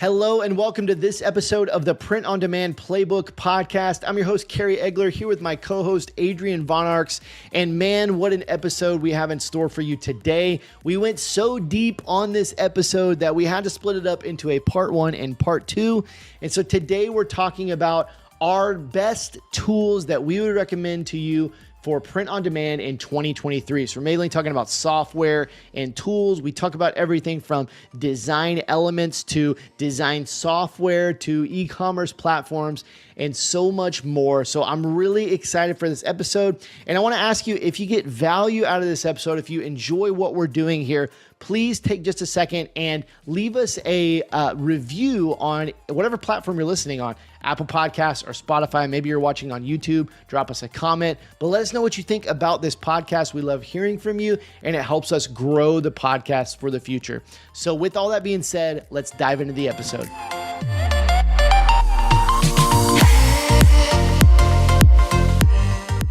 Hello and welcome to this episode of the Print on Demand Playbook Podcast. I'm your host, Kerry Egler, here with my co-host, Adrian Von Arx. And man, what an episode we have in store for you today. We went so deep on this episode that we had to split it up into a part 1 and part 2. And so today we're talking about our best tools that we would recommend to you for print on demand in 2023. So we're mainly talking about software and tools. We talk about everything from design elements to design software to e-commerce platforms and so much more. So I'm really excited for this episode. And I want to ask you, if you get value out of this episode, if you enjoy what we're doing here, please take just a second and leave us a review on whatever platform you're listening on, Apple Podcasts or Spotify. Maybe you're watching on YouTube. Drop us a comment, but let us know what you think about this podcast. We love hearing from you, and it helps us grow the podcast for the future. So with all that being said, let's dive into the episode.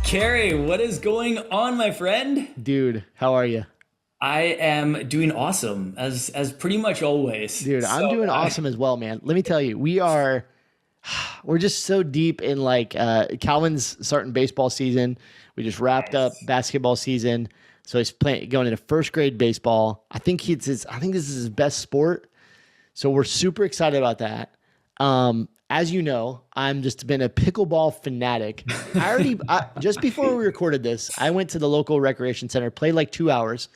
Kerry, what is going on, my friend? Dude, how are you? I am doing awesome, as pretty much always. Dude, I'm doing awesome as well, man. Let me tell you, we're just so deep in Calvin's starting baseball season. We just wrapped up basketball season. So he's going into first grade baseball. I think this is his best sport. So we're super excited about that. As you know, I'm just been a pickleball fanatic. Just before we recorded this, I went to the local recreation center, played like 2 hours.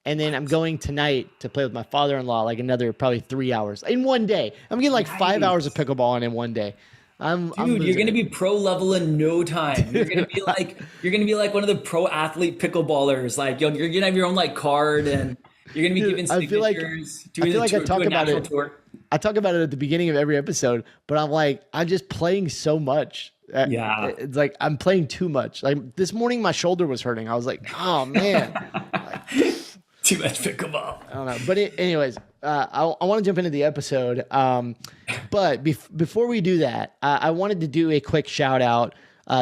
And then I'm going tonight to play with my father-in-law, like another probably 3 hours in one day. I'm getting like 5 hours of pickleball in one day. Dude, you're gonna be pro level in no time. You're gonna be like one of the pro athlete pickleballers. Like you're gonna have your own like card, and you're gonna be giving signatures. I talk about it at the beginning of every episode, but I'm just playing so much. Yeah, it's like I'm playing too much. Like this morning, my shoulder was hurting. I was like, oh man. Too much pickleball. I don't know. But anyways, I want to jump into the episode. But before we do that, I wanted to do a quick shout out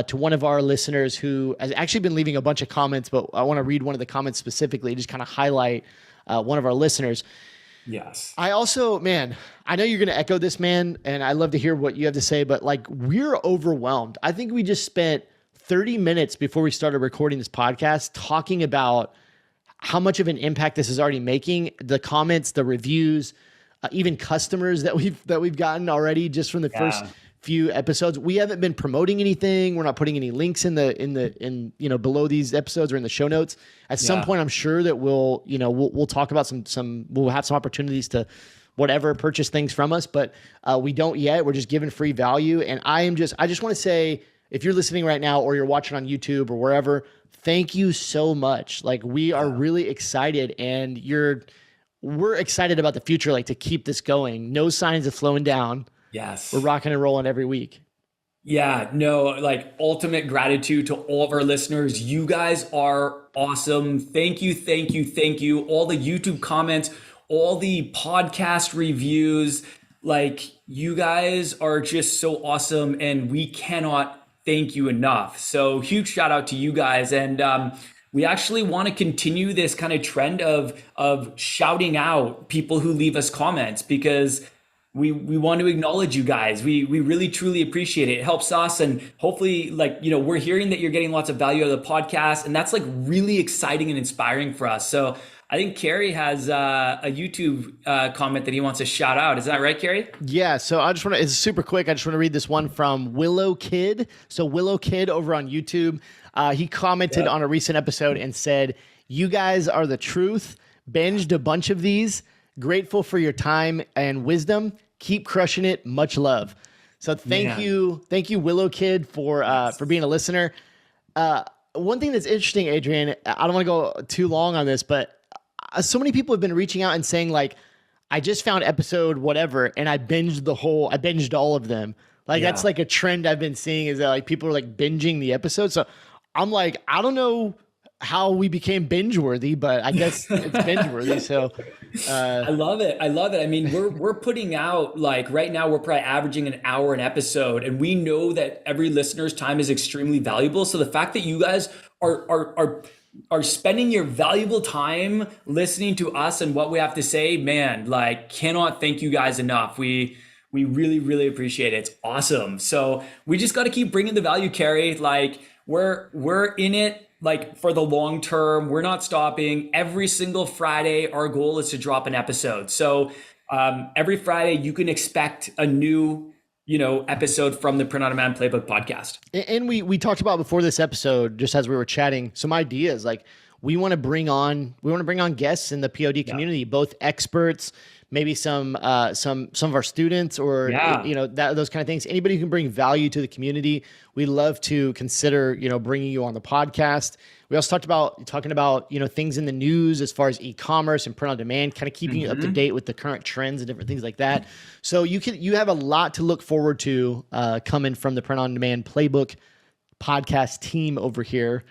to one of our listeners who has actually been leaving a bunch of comments, but I want to read one of the comments specifically, just kind of highlight one of our listeners. Yes. I also, man, I know you're going to echo this, man, and I love to hear what you have to say, but like we're overwhelmed. I think we just spent 30 minutes before we started recording this podcast talking about how much of an impact this is already making, the comments, the reviews, even customers that we've gotten already just from the first few episodes. We haven't been promoting anything. We're not putting any links in below these episodes or in the show notes. At some point, I'm sure that we'll talk about we'll have some opportunities to whatever purchase things from us, but we don't yet. We're just giving free value. And I just want to say, if you're listening right now or you're watching on YouTube or wherever, thank you so much. Like we are really excited, and we're excited about the future, like to keep this going. No signs of slowing down. Yes. We're rocking and rolling every week. Yeah, no, like ultimate gratitude to all of our listeners. You guys are awesome. Thank you, thank you, thank you. All the YouTube comments, all the podcast reviews, like you guys are just so awesome, and we cannot thank you enough. So huge shout out to you guys. And we actually want to continue this kind of trend of shouting out people who leave us comments, because we want to acknowledge you guys. We really truly appreciate it. It helps us, and hopefully we're hearing that you're getting lots of value out of the podcast, and that's like really exciting and inspiring for us. So I think Kerry has a YouTube comment that he wants to shout out. Is that right, Kerry? Yeah. So it's super quick. I just want to read this one from Willow Kid. So Willow Kid over on YouTube, he commented on a recent episode and said, "You guys are the truth. Binged a bunch of these. Grateful for your time and wisdom. Keep crushing it. Much love." So thank you, Willow Kid, for being a listener. One thing that's interesting, Adrian, I don't want to go too long on this, but so many people have been reaching out and saying like, I just found episode whatever, and I binged all of them. Like that's like a trend I've been seeing, is that like people are like binging the episodes. So I'm like, I don't know how we became binge worthy, but I guess it's binge worthy. So I love it. I love it. I mean, we're putting out, like, right now we're probably averaging an hour an episode, and we know that every listener's time is extremely valuable. So the fact that you guys are spending your valuable time listening to us and what we have to say, man, like, cannot thank you guys enough. We really, really appreciate it. It's awesome. So we just got to keep bringing the value, Carrie. Like, we're in it, like, for the long term. We're not stopping. Every single Friday, our goal is to drop an episode. So every Friday, you can expect a new, episode from the Print on Demand Playbook podcast. And we talked about before this episode, just as we were chatting, some ideas. Like, we want to bring on guests in the POD community, both experts, maybe some of our students, or those kind of things. Anybody who can bring value to the community, we love to consider bringing you on the podcast. We also talking about things in the news as far as e-commerce and print on demand, kind of keeping you up to date with the current trends and different things like that. So you have a lot to look forward to coming from the Print on Demand Playbook podcast team over here,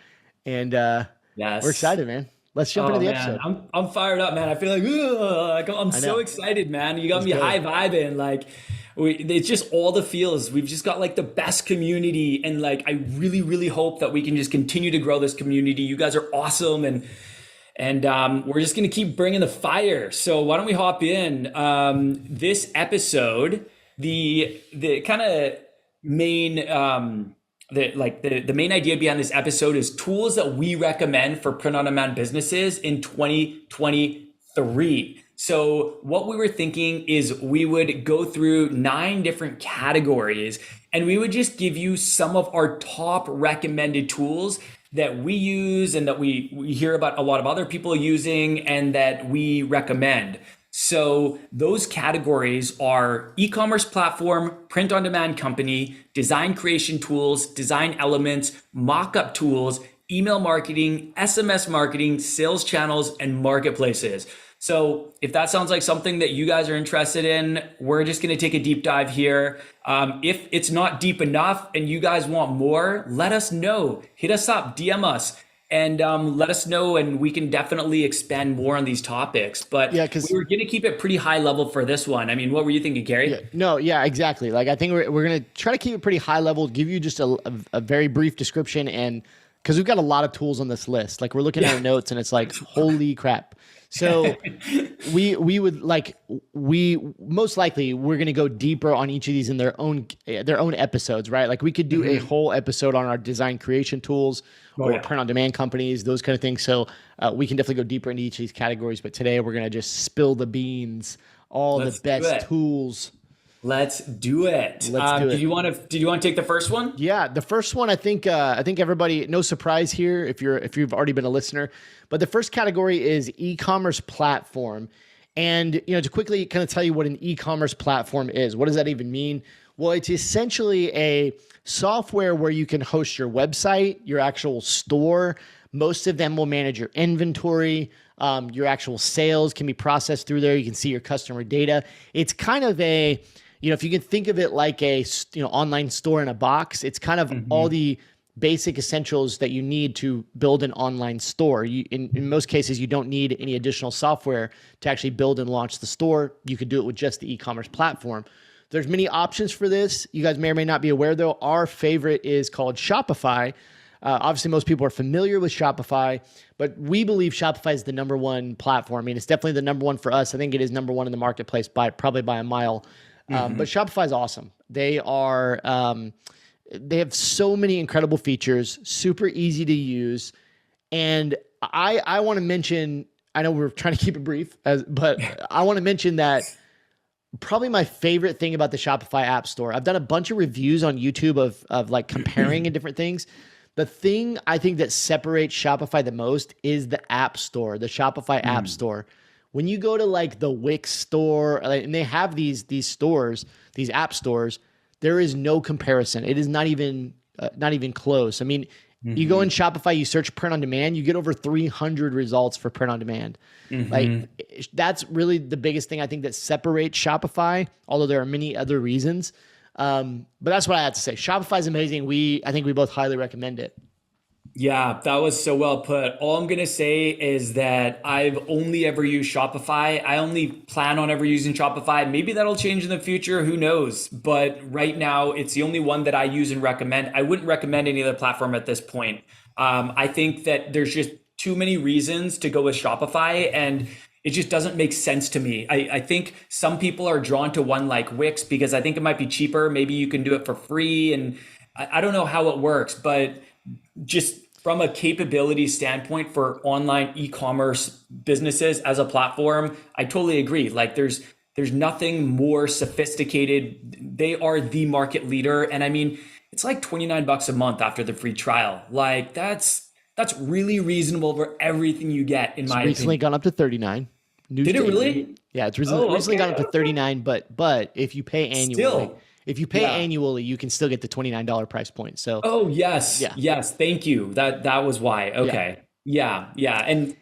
and we're excited, man. Let's jump into the episode. I'm fired up, man. I feel like I'm so excited, man. You got me high vibing. Like, it's just all the feels. We've just got, like, the best community, and, like, I really, really hope that we can just continue to grow this community. You guys are awesome, and we're just gonna keep bringing the fire. So why don't we hop in? This episode, the kind of main the main idea behind this episode is tools that we recommend for print on demand businesses in 2023. So what we were thinking is we would go through 9 different categories, and we would just give you some of our top recommended tools that we use and that we hear about a lot of other people using and that we recommend. So those categories are e-commerce platform, print on demand company, design creation tools, design elements, mockup tools, email marketing, SMS marketing, sales channels, and marketplaces. So if that sounds like something that you guys are interested in, we're just going to take a deep dive here. If it's not deep enough and you guys want more, let us know. Hit us up, DM us. And let us know, and we can definitely expand more on these topics. But we were going to keep it pretty high level for this one. I mean, what were you thinking, Gary? Exactly. Like, I think we're going to try to keep it pretty high level, give you just a very brief description, and because we've got a lot of tools on this list. Like, we're looking at our notes, and it's like, holy crap. So we most likely we're going to go deeper on each of these in their own episodes, right? Like, we could do a whole episode on our design creation tools or print on demand companies, those kind of things. So we can definitely go deeper into each of these categories. But today we're going to just spill the beans, the best tools. Let's do it. Did you want to take the first one? Yeah, the first one, I think everybody, no surprise here if you've already been a listener, but the first category is e-commerce platform. And to quickly kind of tell you what an e-commerce platform is, what does that even mean? Well, it's essentially a software where you can host your website, your actual store. Most of them will manage your inventory. Your actual sales can be processed through there. You can see your customer data. It's kind of a, if you can think of it like a online store in a box, it's kind of all the basic essentials that you need to build an online store. In most cases, you don't need any additional software to actually build and launch the store. You could do it with just the e-commerce platform. There's many options for this. You guys may or may not be aware, though. Our favorite is called Shopify. Obviously, most people are familiar with Shopify, but we believe Shopify is the number one platform. I mean, it's definitely the number one for us. I think it is number one in the marketplace probably by a mile. But Shopify is awesome. They have so many incredible features, super easy to use. And I want to mention, I know we're trying to keep it brief, but I want to mention that probably my favorite thing about the Shopify App Store, I've done a bunch of reviews on YouTube of like comparing and different things. The thing I think that separates Shopify the most is the App Store, the Shopify App Store. When you go to like the Wix store, and they have these stores, these app stores, there is no comparison. It is not even close. I mean, you go in Shopify, you search print on demand, you get over 300 results for print on demand. Like, that's really the biggest thing I think that separates Shopify, although there are many other reasons. But that's what I have to say. Shopify is amazing. I think we both highly recommend it. Yeah, that was so well put. All I'm going to say is that I've only ever used Shopify. I only plan on ever using Shopify. Maybe that'll change in the future. Who knows? But right now, it's the only one that I use and recommend. I wouldn't recommend any other platform at this point. I think that there's just too many reasons to go with Shopify, and it just doesn't make sense to me. I think some people are drawn to one like Wix because I think it might be cheaper. Maybe you can do it for free. And I don't know how it works, but just from a capability standpoint for online e-commerce businesses as a platform, I totally agree. Like there's nothing more sophisticated. They are the market leader. And I mean, it's like 29 bucks a month after the free trial. Like that's really reasonable for everything you get, in It's my recently opinion. gone up to 39. News Did it data. really? Yeah, it's Oh, recently gone okay. up to 39, but if you pay annually, Still, if you pay yeah. annually, you can still get the $29 price point. So, Oh, yes. yeah. Yes. Thank you. That was why. Yeah. Okay. Yeah. Yeah. And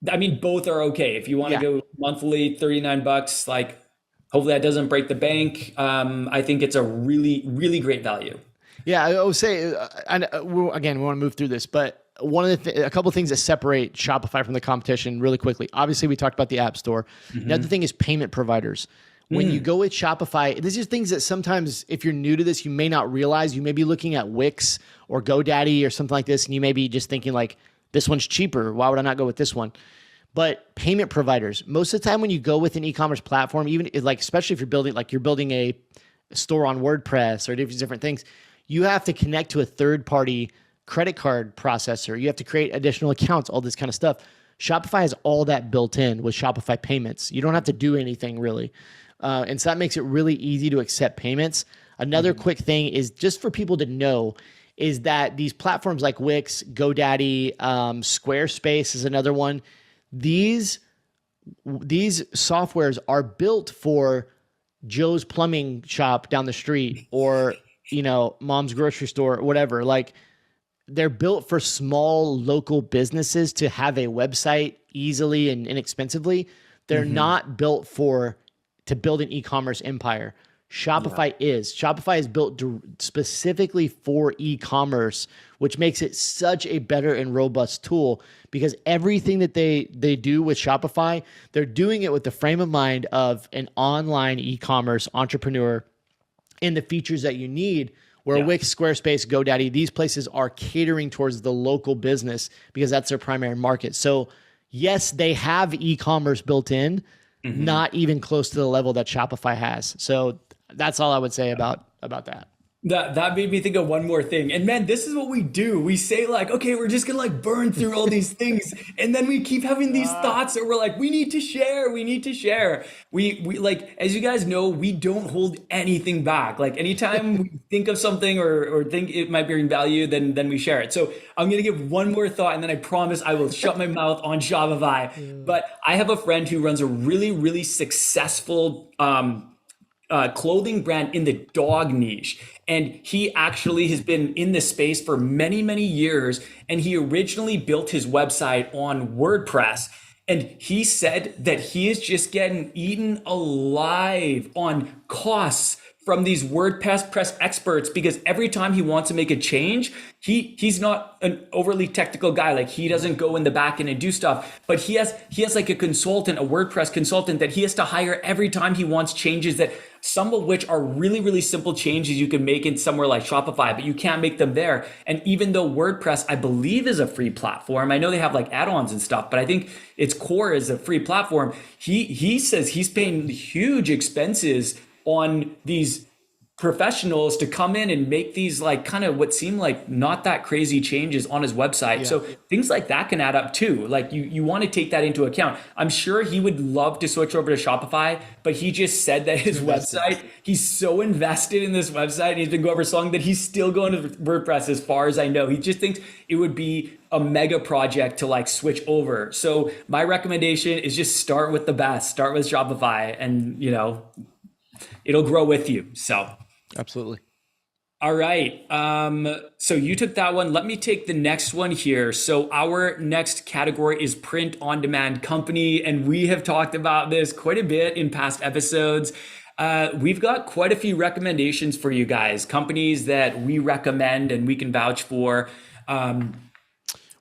I mean, both are okay. If you want to Yeah. go monthly, 39 bucks, like hopefully that doesn't break the bank. I think it's a really, really great value. Yeah, I would say, again, we want to move through this, but a couple of things that separate Shopify from the competition really quickly. Obviously, we talked about the App Store. Another thing is payment providers. When you go with Shopify, these are things that sometimes, if you're new to this, you may not realize. You may be looking at Wix or GoDaddy or something like this, and you may be just thinking like, this one's cheaper. Why would I not go with this one? But payment providers, most of the time when you go with an e-commerce platform, even like, especially if you're building a store on WordPress or different things, you have to connect to a third-party credit card processor. You have to create additional accounts, all this kind of stuff. Shopify has all that built in with Shopify Payments. You don't have to do anything really. And so that makes it really easy to accept payments. Another quick thing is just for people to know is that these platforms like Wix, GoDaddy, Squarespace is another one. These softwares are built for Joe's plumbing shop down the street or, mom's grocery store or whatever. Like they're built for small local businesses to have a website easily and inexpensively. They're not built to build an e-commerce empire. Shopify is. Shopify is built specifically for e-commerce, which makes it such a better and robust tool because everything that they do with Shopify, they're doing it with the frame of mind of an online e-commerce entrepreneur and the features that you need. Where Yeah. Wix, Squarespace, GoDaddy, these places are catering towards the local business because that's their primary market. So yes, they have e-commerce built in, not even close to the level that Shopify has. So that's all I would say about that. That made me think of one more thing. And man, this is what we do. We say like, okay, we're just gonna like burn through all these things. And then we keep having these thoughts that we're like, we need to share, we need to share. We like, as you guys know, we don't hold anything back. Like anytime we think of something or think it might bring value, then we share it. So I'm gonna give one more thought and then I promise I will shut my mouth on Shopify. But I have a friend who runs a really, really successful clothing brand in the dog niche. And he actually has been in this space for many, many years. And he originally built his website on WordPress. And he said that he is just getting eaten alive on costs from these WordPress experts because every time he wants to make a change, he's not an overly technical guy. Like he doesn't go in the back end and do stuff, but he has like a consultant, a WordPress consultant that he has to hire every time he wants changes that some of which are really, really simple changes you can make in somewhere like Shopify, but you can't make them there. And even though WordPress, I believe, is a free platform, I know they have like add-ons and stuff, but I think its core is a free platform. He says he's paying huge expenses on these professionals to come in and make these like kind of what seem like not that crazy changes on his website. Yeah. So things like that can add up too. Like you want to take that into account. I'm sure he would love to switch over to Shopify, but he just said that his website, he's so invested in this website and he's been going for so long that he's still going to WordPress as far as I know. He just thinks it would be a mega project to like switch over. So my recommendation is just start with the best, start with Shopify and it'll grow with you. So Absolutely. all right. So you took that one. Let me take the next one here. So our next category is print on demand company. And we have talked about this quite a bit in past episodes. We've got quite a few recommendations for you guys, companies that we recommend and we can vouch for.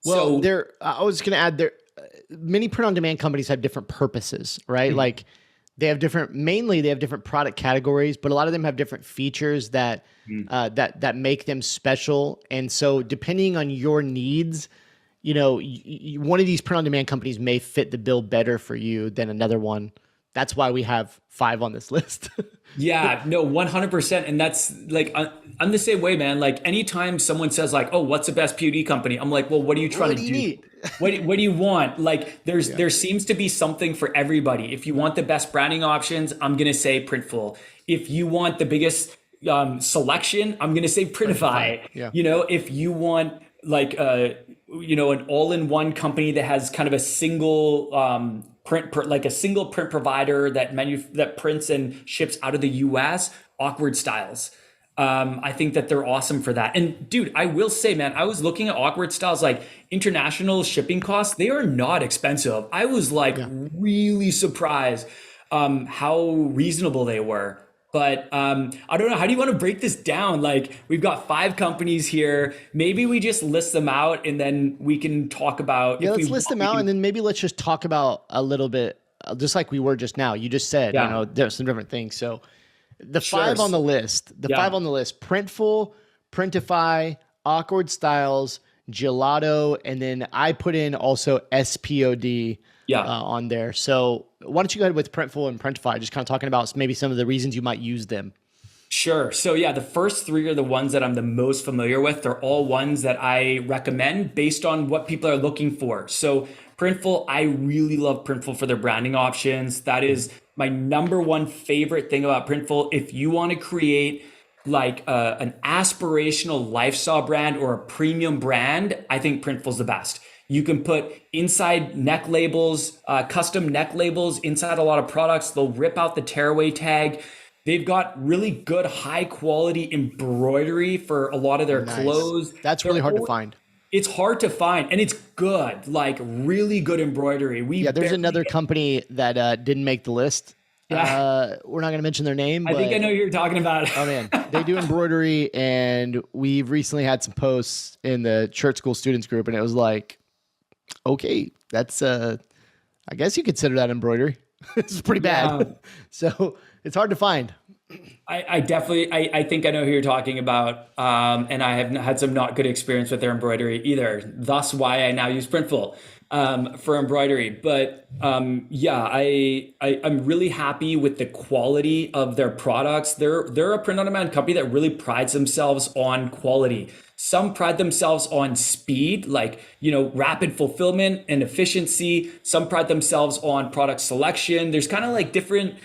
Well, So I was going to add there, many print on demand companies have different purposes, right? Like mainly they have different product categories, but a lot of them have different features that make them special. And so depending on your needs, one of these print on demand companies may fit the bill better for you than another one. That's why we have 5 on this list. yeah, no, 100%. And that's like, I'm the same way, man. Like anytime someone says like, oh, what's the best POD company? I'm like, well, what are you trying What to do you do? need? What do you want? Like there seems to be something for everybody. If you want the best branding options, I'm going to say Printful. If you want the biggest selection, I'm going to say Printify. Yeah. If you want like an all-in-one company that has kind of a single like a single print provider that prints and ships out of the US, Awkward Styles. I think that they're awesome for that. And dude, I will say, man, I was looking at Awkward Styles, like international shipping costs. They are not expensive. I was like really surprised how reasonable they were. But I don't know. How do you want to break this down? Like we've got 5 companies here. Maybe we just list them out and then we can talk about. Yeah, let's list them out and then maybe let's just talk about a little bit, just like we were just now. You just said, there's some different things. So the 5 on the list, 5 on the list: Printful, Printify, Awkward Styles, Gelato, and then I put in also SPOD on there. So why don't you go ahead with Printful and Printify, just kind of talking about maybe some of the reasons you might use them. Sure. So yeah, the first 3 are the ones that I'm the most familiar with. They're all ones that I recommend based on what people are looking for. So Printful, I really love Printful for their branding options. That is my number one favorite thing about Printful. If you want to create like an aspirational lifestyle brand or a premium brand, I think Printful's the best. You can put inside neck labels, custom neck labels inside a lot of products. They'll rip out the tearaway tag. They've got really good, high quality embroidery for a lot of their clothes. That's really hard to find. It's hard to find, and it's good, like really good embroidery. There's another company that didn't make the list. Yeah. We're not going to mention their name. I think I know who you're talking about. Oh man, they do embroidery, and we've recently had some posts in the church school students group, and it was like, okay, that's I guess you consider that embroidery. It's pretty bad. So it's hard to find. I definitely, I think I know who you're talking about. And I have had some not good experience with their embroidery either. Thus why I now use Printful for embroidery. But I'm really happy with the quality of their products. They're a print-on-demand company that really prides themselves on quality. Some pride themselves on speed, like, rapid fulfillment and efficiency. Some pride themselves on product selection. There's kind of like different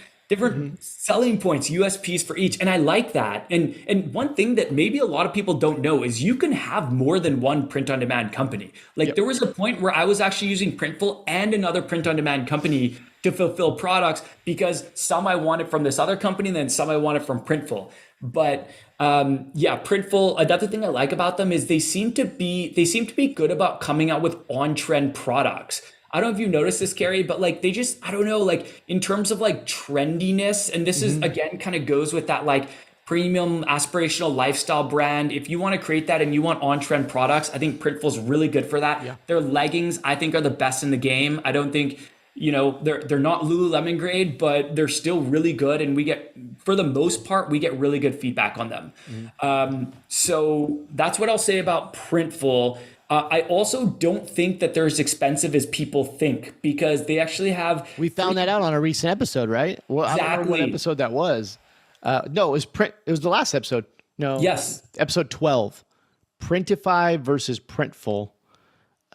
selling points, USPs for each. And I like that. And one thing that maybe a lot of people don't know is you can have more than one print on demand company. Like there was a point where I was actually using Printful and another print on demand company to fulfill products because some I wanted from this other company and then some I wanted from Printful. But Printful, another thing I like about them is they seem to be good about coming out with on-trend products. I don't know if you noticed this, Carrie, but like they just, I don't know, like in terms of like trendiness, and this is again kind of goes with that like premium aspirational lifestyle brand. If you want to create that and you want on-trend products, I think Printful's really good for that. Yeah. Their leggings, I think, are the best in the game. I don't think, they're not Lululemon grade, but they're still really good. And for the most part, we get really good feedback on them. So that's what I'll say about Printful. I also don't think that they're as expensive as people think because they actually have. We found that out on a recent episode, right? Well, exactly. I don't remember what episode that was. No, it was the last episode. No. Yes. Episode 12. Printify versus Printful.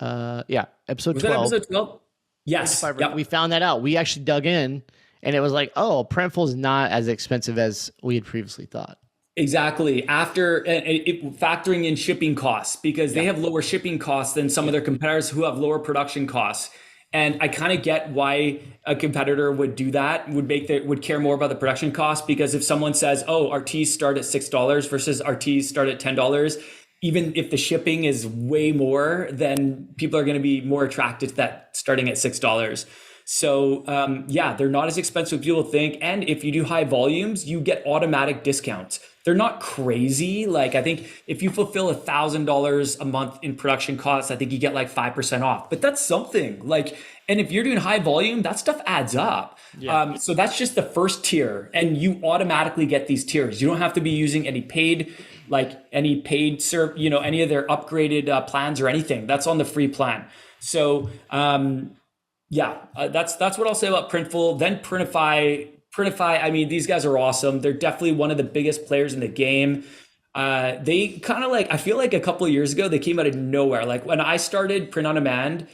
Episode 12. Was that episode 12? Yes. Yep. We found that out. We actually dug in and it was like, oh, Printful is not as expensive as we had previously thought. Exactly. After factoring in shipping costs, because they have lower shipping costs than some of their competitors who have lower production costs. And I kind of get why a competitor would do that, would care more about the production cost, because if someone says, oh, our tees start at $6 versus our tees start at $10, even if the shipping is way more, then people are going to be more attracted to that starting at $6. So yeah, they're not as expensive as people think. And if you do high volumes, you get automatic discounts. They're not crazy. Like I think if you fulfill $1,000 a month in production costs, I think you get like 5% off. But that's something. Like, and if you're doing high volume, that stuff adds up. Yeah. So that's just the first tier, and you automatically get these tiers. You don't have to be using any paid, any of their upgraded plans or anything. That's on the free plan. So that's what I'll say about Printful. Then Printify. Printify, I mean, these guys are awesome. They're definitely one of the biggest players in the game. They kind of like, I feel like a couple of years ago, they came out of nowhere. Like when I started Print on Demand,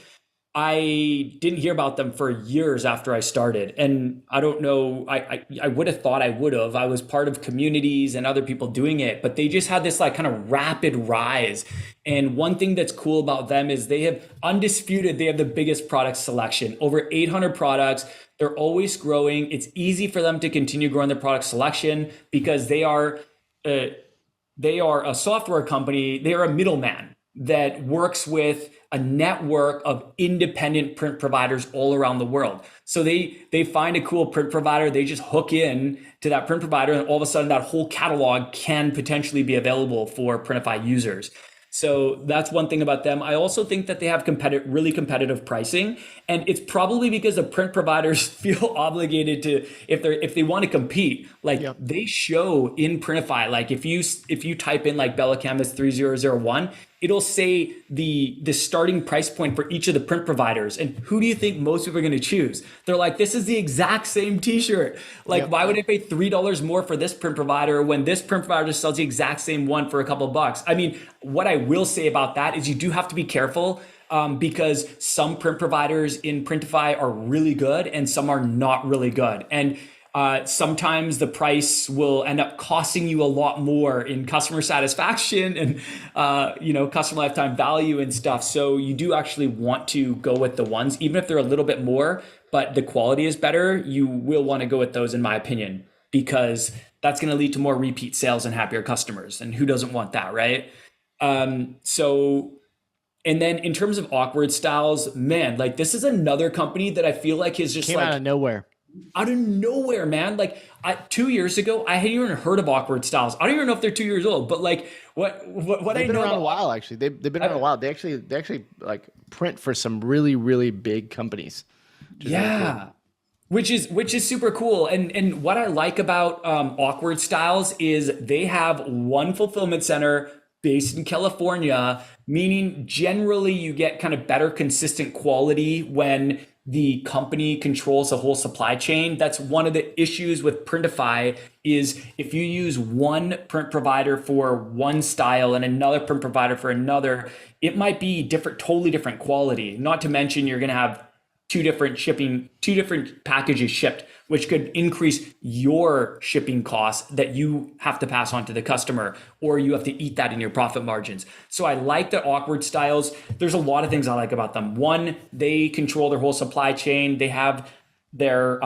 I didn't hear about them for years after I started. And I don't know, I would have thought I would have. I was part of communities and other people doing it, but they just had this like kind of rapid rise. And one thing that's cool about them is they have the biggest product selection, over 800 products. They're always growing. It's easy for them to continue growing their product selection because they are a software company. They are a middleman that works with a network of independent print providers all around the world. So they find a cool print provider, they just hook in to that print provider, and all of a sudden that whole catalog can potentially be available for Printify users. So that's one thing about them. I also think that they have really competitive pricing, and it's probably because the print providers feel obligated to, if they want to compete, like Yep. they show in Printify, like if you type in like Bella Canvas 3001, it'll say the starting price point for each of the print providers. And who do you think most people are going to choose? They're like, this is the exact same t-shirt. Like, Yep. why would I pay $3 more for this print provider when this print provider sells the exact same one for a couple bucks? I mean, what I will say about that is you do have to be careful because some print providers in Printify are really good and some are not really good. And sometimes the price will end up costing you a lot more in customer satisfaction and customer lifetime value and stuff. So you do actually want to go with the ones, even if they're a little bit more, but the quality is better. You will want to go with those, in my opinion, because that's going to lead to more repeat sales and happier customers. And who doesn't want that, right? And then in terms of awkward styles, man, like this is another company that I feel like is just Came like out of nowhere. out of nowhere, man. Like 2 years ago, I hadn't even heard of Awkward Styles. I don't even know if they're 2 years old, but like what They've I been know around a about, while, actually. They've been around a while. They actually like print for some really, really big companies. Which is really cool. yeah, which is super cool. And what I like about Awkward Styles is they have one fulfillment center based in California, meaning generally you get kind of better consistent quality when the company controls the whole supply chain. That's one of the issues with Printify is if you use one print provider for one style and another print provider for another, it might be totally different quality. Not to mention you're going to have two different packages shipped, which could increase your shipping costs that you have to pass on to the customer, or you have to eat that in your profit margins. So I like the Awkward Styles. There's a lot of things I like about them. One, they control their whole supply chain. They have their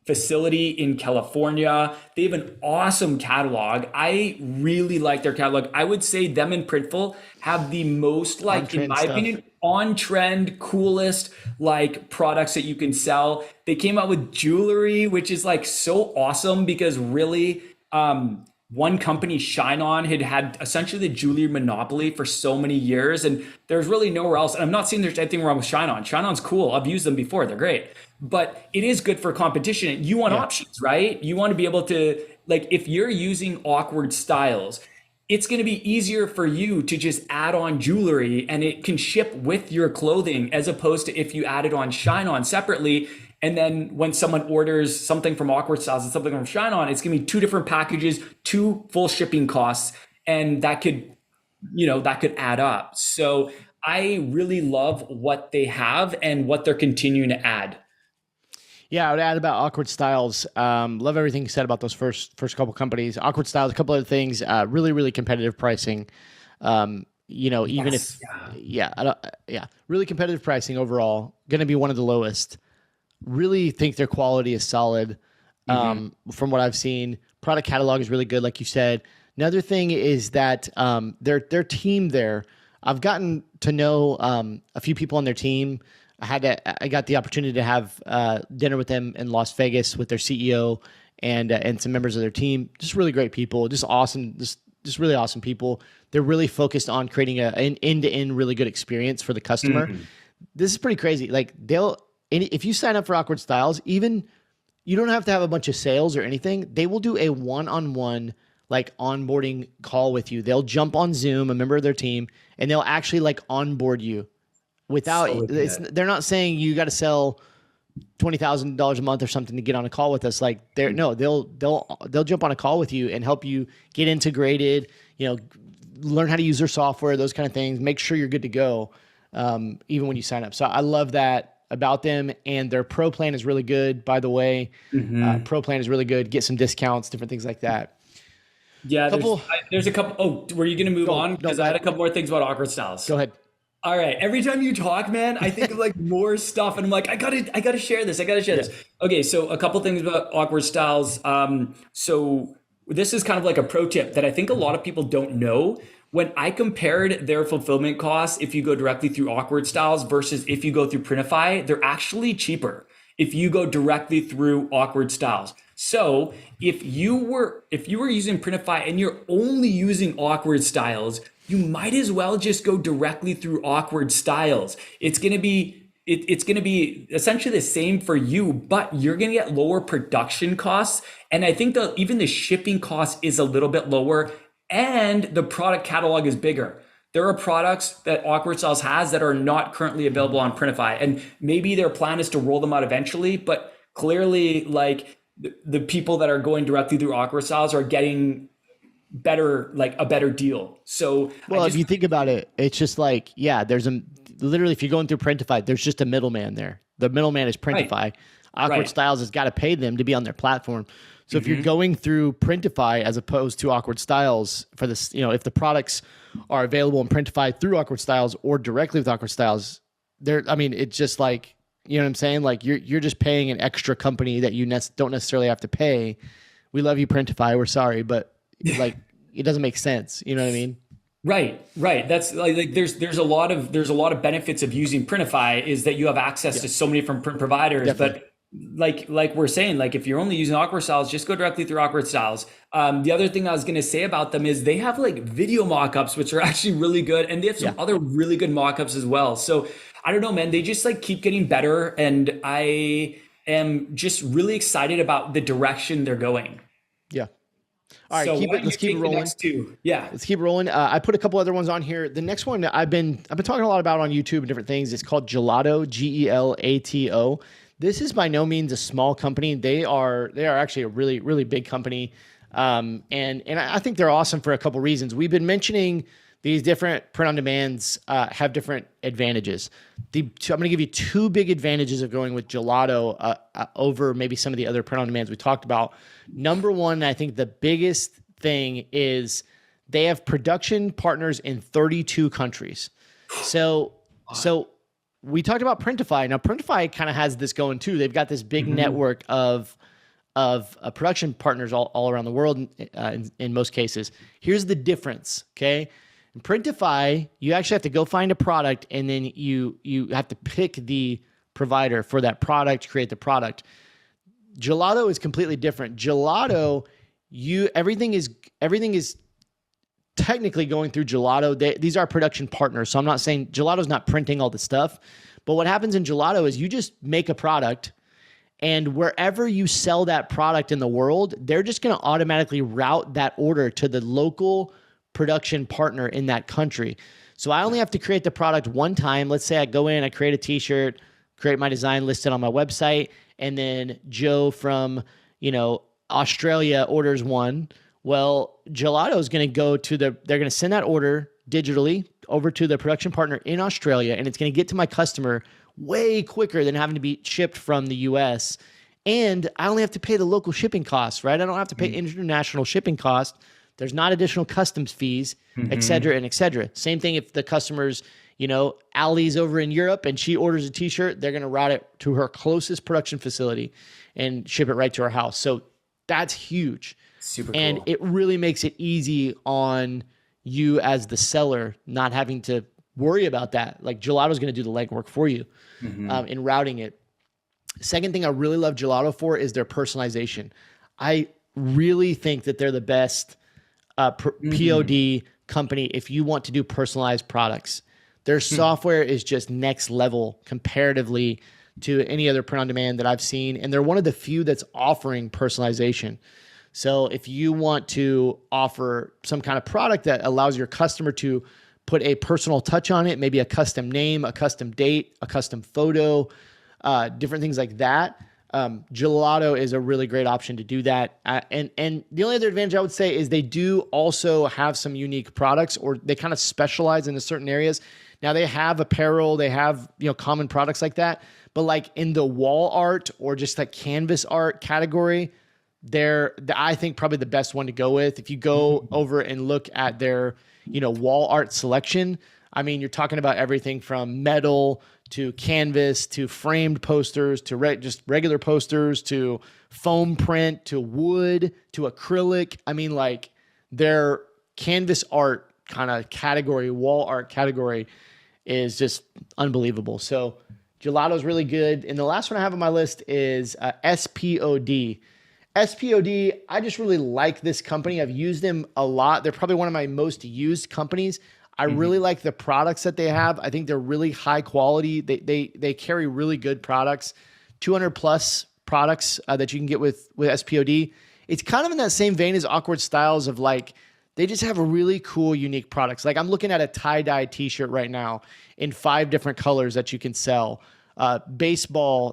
facility in California. They have an awesome catalog. I really like their catalog. I would say them and Printful have the most, like, in my opinion, on trend, coolest like products that you can sell. They came out with jewelry, which is like so awesome because really one company, Shine On, had essentially the jewelry monopoly for so many years, and there's really nowhere else. And I'm not saying there's anything wrong with Shine On. Shine On's cool. I've used them before. They're great. But it is good for competition. You want options, right? You want to be able to, like, if you're using Awkward Styles, it's going to be easier for you to just add on jewelry and it can ship with your clothing, as opposed to if you added on Shine On separately. And then when someone orders something from Awkward Styles and something from Shine On, it's going to be two different packages, two full shipping costs. And that could add up. So I really love what they have and what they're continuing to add. Yeah, I would add about Awkward Styles. Love everything you said about those first couple companies. Awkward Styles, a couple other things. Really, really competitive pricing. Even Yes, if really competitive pricing overall. Going to be one of the lowest. Really think their quality is solid. From what I've seen, product catalog is really good, like you said. Another thing is that their team there. I've gotten to know a few people on their team. I got the opportunity to have dinner with them in Las Vegas with their CEO and some members of their team. Just really great people, just awesome, just really awesome people. They're really focused on creating an end-to-end really good experience for the customer. This is pretty crazy. Like if you sign up for Awkward Styles, even you don't have to have a bunch of sales or anything. They will do a one-on-one like onboarding call with you. They'll jump on Zoom, a member of their team, and they'll actually like onboard you they're not saying you got to sell $20,000 a month or something to get on a call with us. Like they'll jump on a call with you and help you get integrated, learn how to use their software, those kind of things, make sure you're good to go. Even when you sign up. So I love that about them, and their pro plan is really good, by the way. Pro plan is really good. Get some discounts, different things like that. Yeah. There's a couple. Oh, were you going to move on? Because I had a couple more things about Awkward Styles. Go ahead. All right. Every time you talk, man, I think of like more stuff, and I'm like, I gotta share this. This. Okay. So a couple things about Awkward Styles. So this is kind of like a pro tip that I think a lot of people don't know. When I compared their fulfillment costs, if you go directly through Awkward Styles versus if you go through Printify, they're actually cheaper if you go directly through Awkward Styles. So if you were using Printify and you're only using Awkward Styles, you might as well just go directly through Awkward Styles. It's going to be essentially the same for you, but you're going to get lower production costs. And I think even the shipping cost is a little bit lower, and the product catalog is bigger. There are products that Awkward Styles has that are not currently available on Printify, and maybe their plan is to roll them out eventually, but clearly like the people that are going directly through Awkward Styles are getting a better deal. So if you think about it, it's just like, there's literally, if you're going through Printify, there's just a middleman there. The middleman is Printify. Right. Awkward Styles has got to pay them to be on their platform. So if you're going through Printify as opposed to Awkward Styles for this, if the products are available in Printify through Awkward Styles or directly with Awkward Styles, it's just like, you know what I'm saying? Like you're just paying an extra company that you don't necessarily have to pay. We love you, Printify. We're sorry, but like it doesn't make sense. You know what I mean? Right. That's like there's a lot of benefits of using Printify is that you have access to so many different print providers. Definitely. But like we're saying, like if you're only using Awkward Styles, just go directly through Awkward Styles. The other thing I was going to say about them is they have like video mockups, which are actually really good, and they have some other really good mockups as well. So I don't know, man, they just like keep getting better, and I am just really excited about the direction they're going. Yeah. All right, let's keep it rolling. Let's keep rolling. I put a couple other ones on here. The next one I've been talking a lot about on YouTube and different things. It's called Gelato, Gelato. This is by no means a small company. They are actually a really, really big company. And I think they're awesome for a couple reasons. We've been mentioning these different print-on-demands have different advantages. I'm going to give you two big advantages of going with Gelato over maybe some of the other print-on-demands we talked about. Number one, I think the biggest thing is they have production partners in 32 countries. So we talked about Printify. Now, Printify kind of has this going too. They've got this big network of production partners all around the world in most cases. Here's the difference, okay? In Printify, you actually have to go find a product, and then you have to pick the provider for that product, create the product. Gelato is completely different. Gelato, everything is technically going through Gelato. These are production partners, so I'm not saying Gelato's not printing all the stuff, but what happens in Gelato is you just make a product, and wherever you sell that product in the world, they're just going to automatically route that order to the local production partner in that country. So I only have to create the product one time. Let's say I go in, I create a t-shirt, create my design, list it on my website, and then Joe from, Australia orders one. Well, Gelato is going to they're going to send that order digitally over to the production partner in Australia, and it's going to get to my customer way quicker than having to be shipped from the US. And I only have to pay the local shipping costs, right? I don't have to pay international shipping costs. There's not additional customs fees, et cetera, and et cetera. Same thing if the customer's, Allie's over in Europe and she orders a t-shirt, they're going to route it to her closest production facility and ship it right to her house. So that's huge. Super and cool. It really makes it easy on you as the seller, not having to worry about that. Like Gelato's going to do the legwork for you in routing it. Second thing I really love Gelato for is their personalization. I really think that they're the best POD company if you want to do personalized products. Their software is just next level comparatively to any other print on demand that I've seen. And they're one of the few that's offering personalization. So if you want to offer some kind of product that allows your customer to put a personal touch on it, maybe a custom name, a custom date, a custom photo, different things like that, Gelato is a really great option to do that. And the only other advantage I would say is they do also have some unique products, or they kind of specialize in certain areas. Now they have apparel, they have, common products like that, but like in the wall art or just like canvas art category, they're I think probably the best one to go with. If you go over and look at their, wall art selection, I mean, you're talking about everything from metal to canvas to framed posters to just regular posters to foam print to wood to acrylic. I mean, like their canvas art kind of category, wall art category is just unbelievable. So Gelato is really good. And the last one I have on my list is SPOD. SPOD, I just really like this company. I've used them a lot. They're probably one of my most used companies. I really like the products that they have. I think they're really high quality. They carry really good products, 200 plus products that you can get with SPOD. It's kind of in that same vein as Awkward Styles of like, they just have really cool, unique products. Like I'm looking at a tie-dye t-shirt right now in 5 different colors that you can sell. Baseball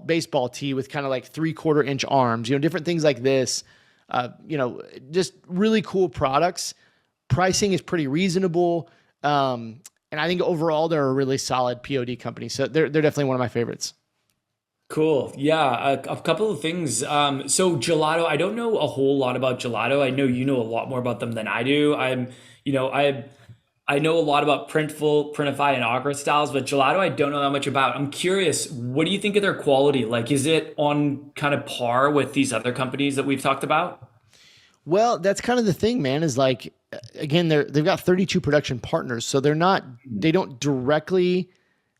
tee with kind of like 3/4 inch arms, different things like this. Just really cool products. Pricing is pretty reasonable. And I think overall they're a really solid POD company. So they're definitely one of my favorites. Cool. Yeah, a couple of things. So Gelato, I don't know a whole lot about Gelato. I know you know a lot more about them than I do. I know a lot about Printful, Printify, and Awkward Styles, but Gelato I don't know that much about. I'm curious, what do you think of their quality? Like, is it on kind of par with these other companies that we've talked about? Well, that's kind of the thing, man, is like, again, they've got 32 production partners. So they don't directly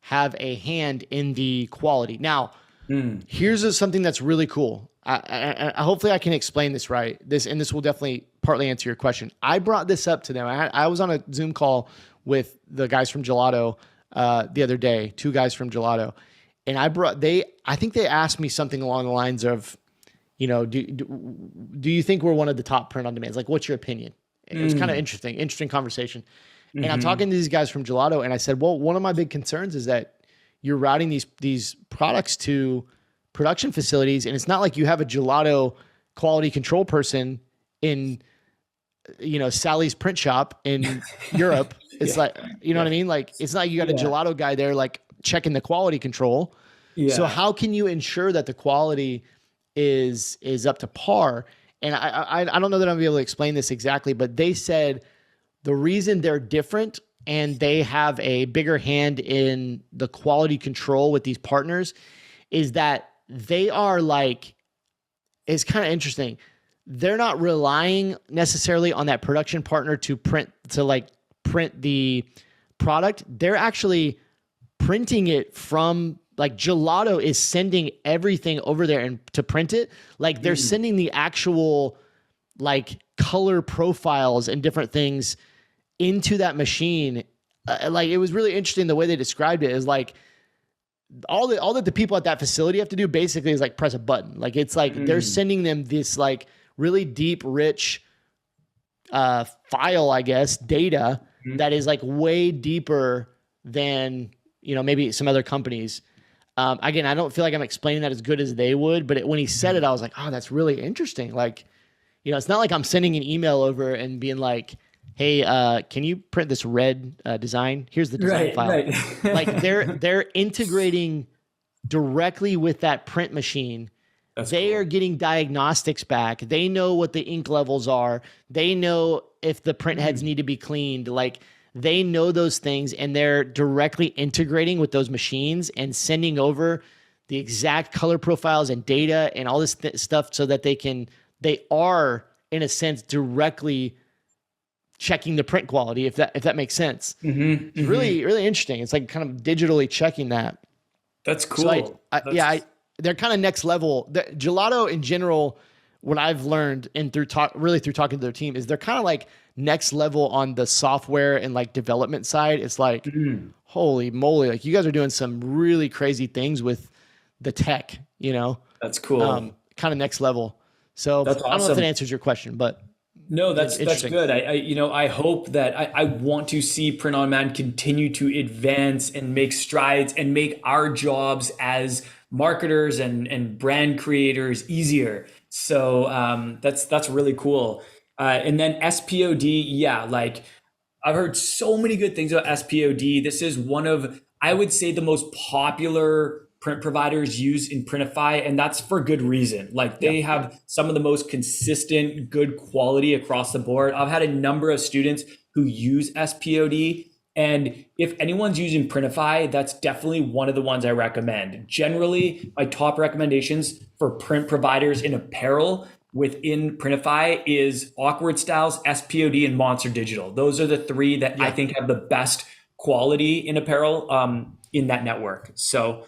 have a hand in the quality. Now, here's something that's really cool. Hopefully I can explain this right. This will definitely partly answer your question. I brought this up to them. I was on a Zoom call with the guys from Gelato the other day, 2 guys from Gelato, and I think they asked me something along the lines of, do you think we're one of the top print on demands? Like, what's your opinion? It was kind of interesting conversation. And I'm talking to these guys from Gelato, and I said, well, one of my big concerns is that you're routing these products to production facilities, and it's not like you have a Gelato quality control person in, Sally's print shop in Europe. It's like, what I mean? Like, it's not like you got a Gelato guy there, like checking the quality control. Yeah. So how can you ensure that the quality is up to par? And I don't know that I'm gonna be able to explain this exactly, but they said the reason they're different and they have a bigger hand in the quality control with these partners is that they are like, it's kind of interesting. They're not relying necessarily on that production partner to print the product. They're actually printing it from, like, Gelato is sending everything over there and to print it. Like they're sending the actual like color profiles and different things into that machine. Like it was really interesting the way they described it is like all that the people at that facility have to do basically is like press a button. Like it's like they're sending them this like really deep, rich file, I guess, data that is like way deeper than, maybe some other companies. Again, I don't feel like I'm explaining that as good as they would, but when he said it, I was like, oh, that's really interesting. Like, it's not like I'm sending an email over and being like, hey, can you print this red design? Here's the design file. Right. Like they're integrating directly with that print machine. They are getting diagnostics back. They know what the ink levels are. They know if the print heads need to be cleaned. Like they know those things, and they're directly integrating with those machines and sending over the exact color profiles and data and all this stuff so that they are, in a sense, directly checking the print quality, if that makes sense. It's really, really interesting. It's like kind of digitally checking that. That's So cool. they're kind of next level. The Gelato in general, what I've learned and through talking to their team is they're kind of like next level on the software and like development side. It's like, holy moly, like you guys are doing some really crazy things with the tech, That's cool. kind of next level. So That's I don't know if awesome. that answers your question, but No, it's that's interesting. good. I hope that I want to see print on demand continue to advance and make strides and make our jobs as marketers and brand creators easier. So that's really cool. And then SPOD, yeah, like I've heard so many good things about SPOD. This is one of, I would say, the most popular print providers use in Printify, and that's for good reason. Like Yeah. they have some of the most consistent, good quality across the board. I've had a number of students who use SPOD, and if anyone's using Printify, that's definitely one of the ones I recommend. Generally, my top recommendations for print providers in apparel within Printify is Awkward Styles, SPOD, and Monster Digital. Those are the three that I think have the best quality in apparel in that network. So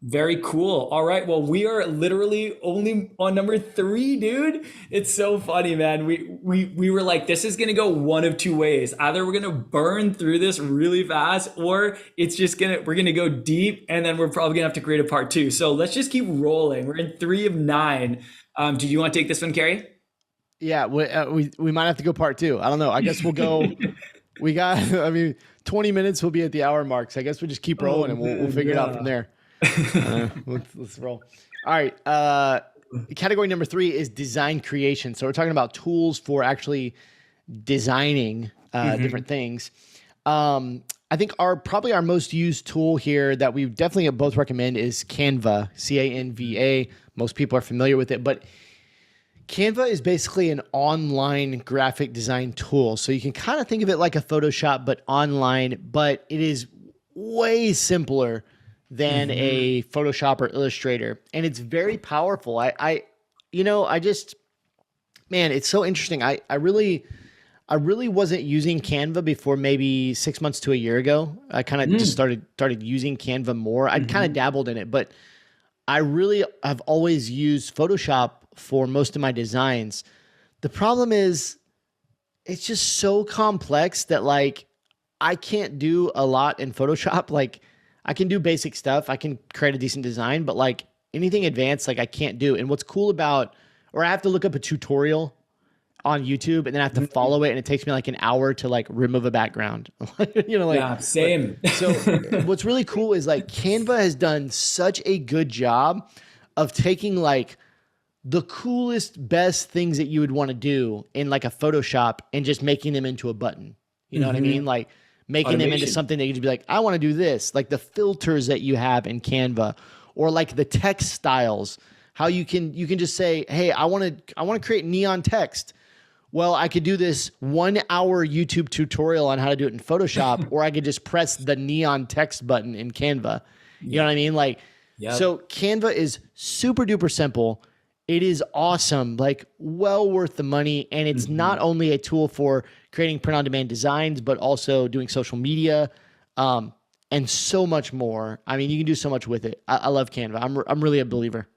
very cool. All right. Well, we are literally only on number 3, dude. It's so funny, man. We were like, this is gonna go one of two ways. Either we're gonna burn through this really fast, or we're gonna go deep, and then we're probably gonna have to create a part 2. So let's just keep rolling. We're in 3 of 9. Do you want to take this one, Carrie? Yeah, we might have to go part 2. I don't know. I guess we'll go. We got. I mean, 20 minutes will be at the hour mark. So I guess we just keep rolling and we'll figure it out from there. Let's roll. All right. Category number 3 is design creation. So we're talking about tools for actually designing different things. I think probably our most used tool here that we definitely both recommend is Canva, Canva. Most people are familiar with it, but Canva is basically an online graphic design tool. So you can kind of think of it like a Photoshop, but online, but it is way simpler than a Photoshop or Illustrator. And it's very powerful. Man, it's so interesting. I really wasn't using Canva before maybe 6 months to a year ago. I kind of just started using Canva more. I'd kind of dabbled in it, but I really have always used Photoshop for most of my designs. The problem is it's just so complex that like I can't do a lot in Photoshop. Like I can do basic stuff. I can create a decent design, but like anything advanced, like I can't do. And what's cool about, or I have to look up a tutorial on YouTube and then I have to follow it, and it takes me like an hour to like remove a background. Yeah, same. So what's really cool is like Canva has done such a good job of taking like the coolest, best things that you would want to do in like a Photoshop and just making them into a button. You know what I mean? Like making them into something that you could be like, I want to do this, like the filters that you have in Canva, or like the text styles, how you can just say, hey, I want to create neon text. Well, I could do this 1 hour YouTube tutorial on how to do it in Photoshop, or I could just press the neon text button in Canva. You know what I mean? Like, so Canva is super duper simple. It is awesome, like well worth the money. And it's not only a tool for creating print on demand designs, but also doing social media, and so much more. I mean, you can do so much with it. I love Canva. I'm really a believer.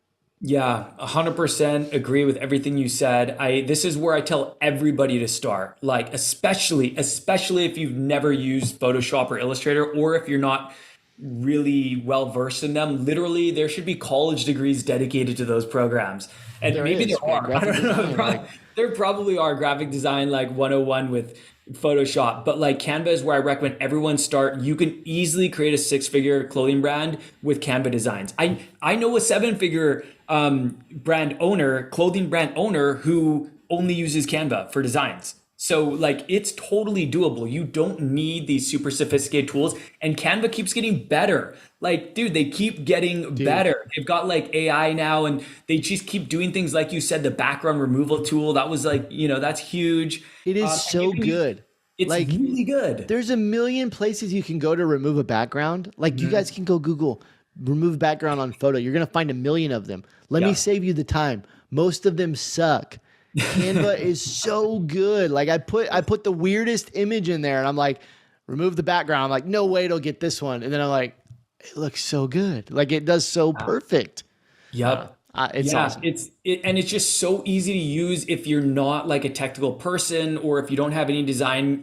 Yeah, 100% agree with everything you said. This is where I tell everybody to start. Like especially if you've never used Photoshop or Illustrator, or if you're not really well versed in them. Literally, there should be college degrees dedicated to those programs. And maybe there are. I don't know. There probably are graphic design like 101 with Photoshop, but like Canva is where I recommend everyone start. You can easily create a 6-figure clothing brand with Canva designs. I know a 7-figure clothing brand owner who only uses Canva for designs. So like it's totally doable. You don't need these super sophisticated tools, and Canva keeps getting better. Like, dude, they keep getting better. They've got like AI now, and they just keep doing things like you said, the background removal tool. That was like, that's huge. It is so good. It's like really good. There's a million places you can go to remove a background. Like you guys can go Google remove background on photo. You're going to find a million of them. Let me save you the time. Most of them suck. Canva is so good. Like I put the weirdest image in there and I'm like, remove the background. I'm like, no way it'll get this one. And then I'm like, it looks so good. Like it does so perfect. Yep. It's Yeah, awesome. and it's just so easy to use if you're not like a technical person or if you don't have any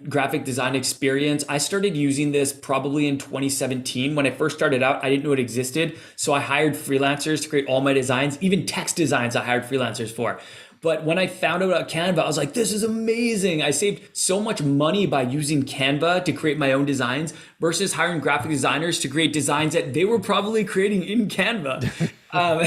graphic design experience. I started using this probably in 2017. When I first started out, I didn't know it existed. So I hired freelancers to create all my designs, even text designs I hired freelancers for. But when I found out about Canva, I was like, this is amazing. I saved so much money by using Canva to create my own designs versus hiring graphic designers to create designs that they were probably creating in Canva. Um,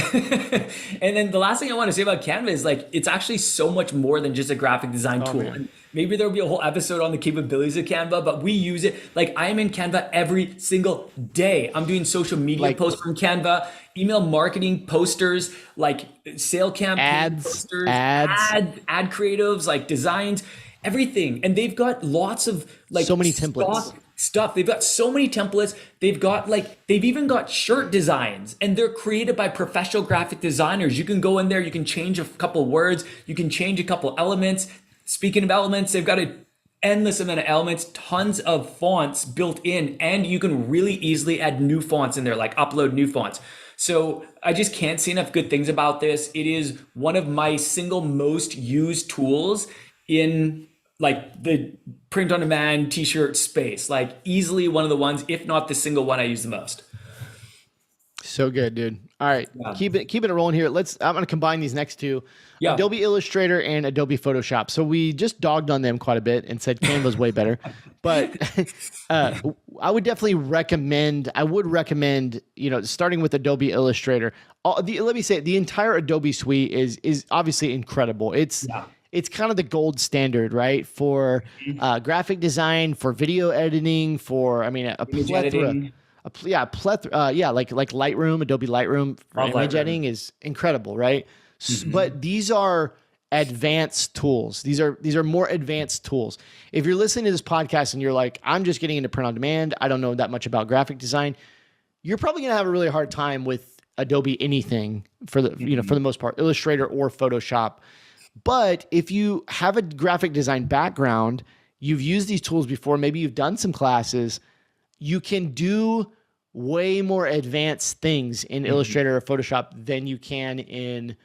and then the last thing I want to say about Canva is like, it's actually so much more than just a graphic design tool. Man. And maybe there'll be a whole episode on the capabilities of Canva, but we use it. Like I am in Canva every single day. I'm doing social media posts from Canva, email marketing posters, like sale campaign posters, ad creatives, like designs, everything. And they've got lots of like so many templates. Stuff. They've got so many templates. They've even got shirt designs and they're created by professional graphic designers. You can go in there, you can change a couple words, you can change a couple elements. Speaking of elements, they've got an endless amount of elements, tons of fonts built in, and you can really easily add new fonts in there, like upload new fonts. So I just can't say enough good things about this. It is one of my single most used tools in like the print on demand t-shirt space, like easily one of the ones, if not the single one I use the most. So good, dude. All right. Yeah. Keep it rolling here. I'm going to combine these next two. Yeah. Adobe Illustrator and Adobe Photoshop. So we just dogged on them quite a bit and said Canva's way better. But I would definitely recommend, starting with Adobe Illustrator. Let me say, the entire Adobe suite is obviously incredible. It's kind of the gold standard, right? For graphic design, for video editing, for, a plethora. Like Lightroom, Adobe Lightroom for image editing is incredible, right? But these are advanced tools. These are more advanced tools. If you're listening to this podcast and you're like, I'm just getting into print on demand, I don't know that much about graphic design, you're probably gonna have a really hard time with Adobe anything for the most part, Illustrator or Photoshop. But if you have a graphic design background, you've used these tools before, maybe you've done some classes, you can do way more advanced things in Illustrator or Photoshop than you can in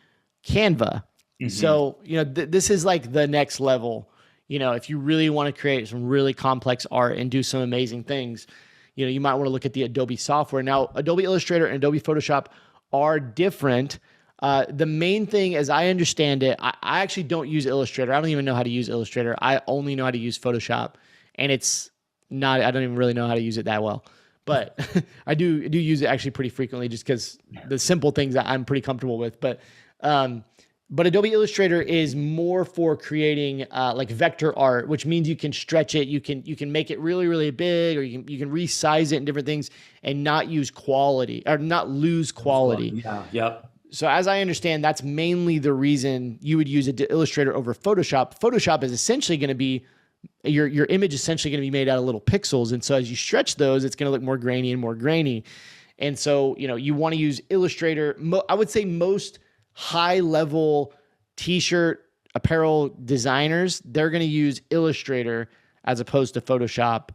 Canva. So, this is like the next level. If you really want to create some really complex art and do some amazing things, you might want to look at the Adobe software. Now, Adobe Illustrator and Adobe Photoshop are different. The main thing, as I understand it, I actually don't use Illustrator. I don't even know how to use Illustrator. I only know how to use Photoshop, and I don't even really know how to use it that well, but I do use it actually pretty frequently just because the simple things that I'm pretty comfortable with. But Adobe Illustrator is more for creating like vector art, which means you can stretch it, you can make it really, really big, or you can resize it and different things and not use quality or not lose quality. Yeah. Yep. So as I understand, that's mainly the reason you would use Illustrator over Photoshop. Photoshop is essentially going to be your image is essentially going to be made out of little pixels. And so as you stretch those, it's going to look more grainy and more grainy. And so, you want to use Illustrator. I would say most high level t-shirt apparel designers, they're going to use Illustrator as opposed to Photoshop.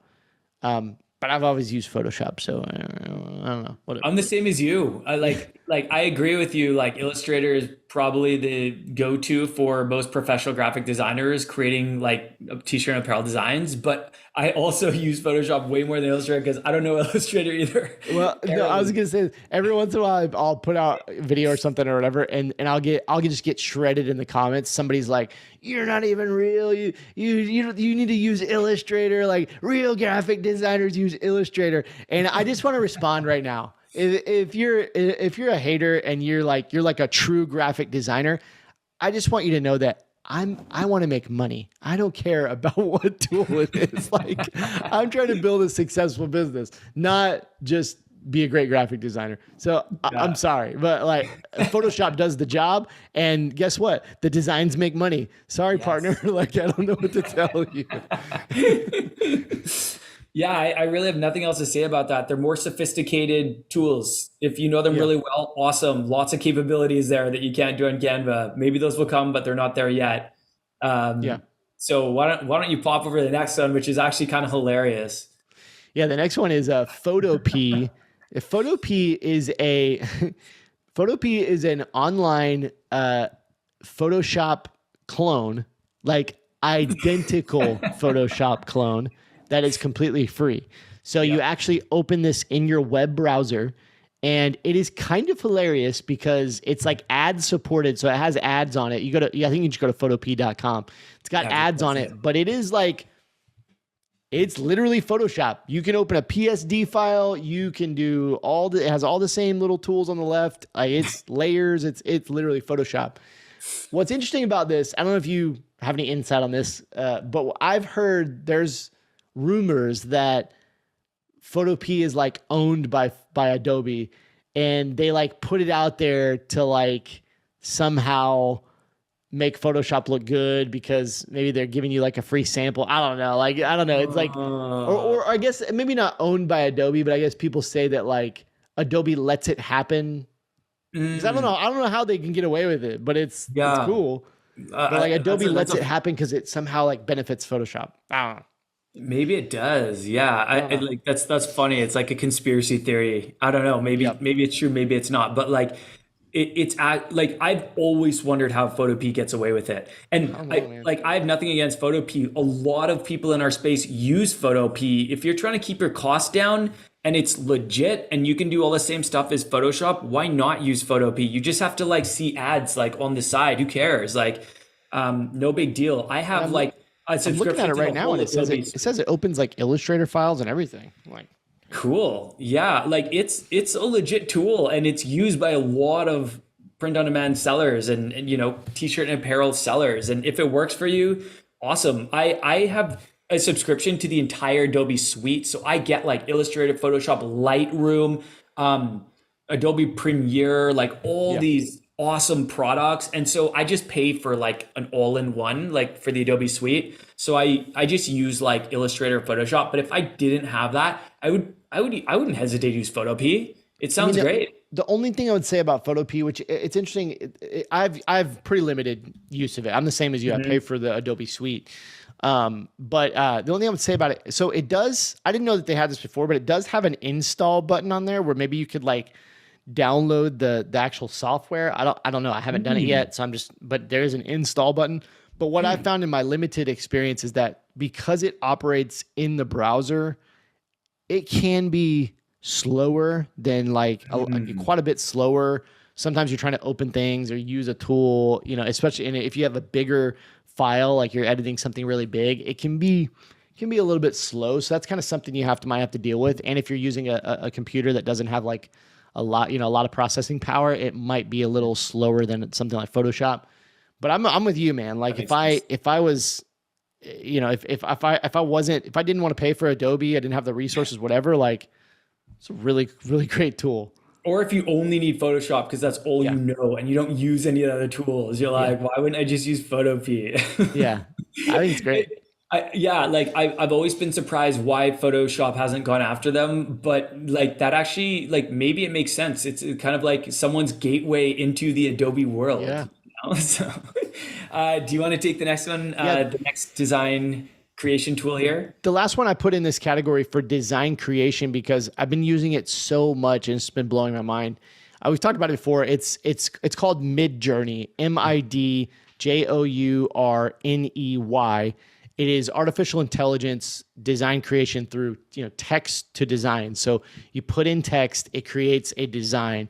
But I've always used Photoshop, so I don't know. Whatever. I'm the same as you. I agree with you. Like Illustrator is probably the go-to for most professional graphic designers creating like t-shirt and apparel designs. But I also use Photoshop way more than Illustrator because I don't know Illustrator either. Well, no, I was gonna say every once in a while I'll put out a video or something or whatever, and I'll just get shredded in the comments. Somebody's like, "You're not even real. You need to use Illustrator. Like real graphic designers use Illustrator." And I just want to respond right now. If you're a hater and you're like a true graphic designer, I just want you to know that I want to make money. I don't care about what tool it is. Like I'm trying to build a successful business, not just be a great graphic designer. So I'm sorry, but like Photoshop does the job, and guess what? The designs make money. Sorry, partner. Like I don't know what to tell you. Yeah, I really have nothing else to say about that. They're more sophisticated tools. If you know them really well, awesome. Lots of capabilities there that you can't do on Canva. Maybe those will come, but they're not there yet. Yeah. So why don't you pop over to the next one, which is actually kind of hilarious. Yeah. The next one is Photopea. Photopea is a Photopea is an online Photoshop clone, like identical Photoshop clone that is completely free. So you Yeah. actually open this in your web browser, and it is kind of hilarious because it's like ad supported. So it has ads on it. You go to, I think you just go to photopea.com. It's got Yeah, ads that's on it. it, but it is like, it's literally Photoshop. You can open a PSD file. You can do it has all the same little tools on the left. It's layers. It's literally Photoshop. What's interesting about this, I don't know if you have any insight on this, but I've heard there's rumors that Photopea is like owned by Adobe, and they like put it out there to like somehow make Photoshop look good because maybe they're giving you like a free sample. I don't know. Like, I don't know. It's like, or I guess maybe not owned by Adobe, but I guess people say that like Adobe lets it happen. Because I don't know. I don't know how they can get away with it, but it's Yeah. cool. But like Adobe That's lets it a happen because it somehow like benefits Photoshop. I don't know. maybe it does. Yeah. I don't know. Like that's funny. It's like a conspiracy theory. I don't know. Yep. Maybe it's true, maybe it's not. But like like I've always wondered how Photopea gets away with it. I And don't know, man. I have nothing against Photopea. A lot of people in our space use Photopea. If you're trying to keep your costs down and it's legit and you can do all the same stuff as Photoshop, why not use Photopea? You just have to like see ads like on the side. Who cares? Like no big deal. I And have like a I'm looking at subscription it to right the now, and whole Adobe. it says it opens like Illustrator files and everything. Like, Cool. Yeah, like it's a legit tool and it's used by a lot of print on demand sellers and you know, t-shirt and apparel sellers. And if it works for you, awesome. I have a subscription to the entire Adobe suite. So I get like Illustrator, Photoshop, Lightroom, Adobe Premiere, like all yeah. these awesome products. And so I just pay for like an all-in-one, like for the Adobe suite. So I just use like Illustrator, Photoshop. But if I didn't have that, I wouldn't hesitate to use Photopea. It I mean, sounds great. the only thing I would say about Photopea, which it's interesting, I've pretty limited use of it. I'm the same as you. I pay for the Adobe Suite. But the only thing I would say about it, so it does. I didn't know that they had this before, but it does have an install button on there where maybe you could like download the actual software. I don't know. I haven't done it yet, so I'm just. But there is an install button. But what I found in my limited experience is that because it operates in the browser, it can be slower than like quite a bit slower. Sometimes you're trying to open things or use a tool, you know, especially if you have a bigger file, like you're editing something really big, it can be a little bit slow. So that's kind of something you might have to deal with. And if you're using a computer that doesn't have like a lot of processing power, it might be a little slower than something like Photoshop. But I'm with you, man. Like if I was, you know, if I didn't want to pay for Adobe, I didn't have the resources, whatever, like it's a really, really great tool. Or if you only need Photoshop because that's all Yeah. you know and you don't use any of the other tools, you're Yeah. like, why wouldn't I just use Photopea? Yeah. I think it's great. Yeah, like I've always been surprised why Photoshop hasn't gone after them, but like that actually, like maybe it makes sense. It's kind of like someone's gateway into the Adobe world. Yeah. You know? So, do you want to take the next one, Yeah. the next design creation tool here? The last one I put in this category for design creation because I've been using it so much and it's been blowing my mind. We've talked about it before. It's called Midjourney, MIDJOURNEY. It is artificial intelligence design creation through, you know, text to design. So you put in text, it creates a design.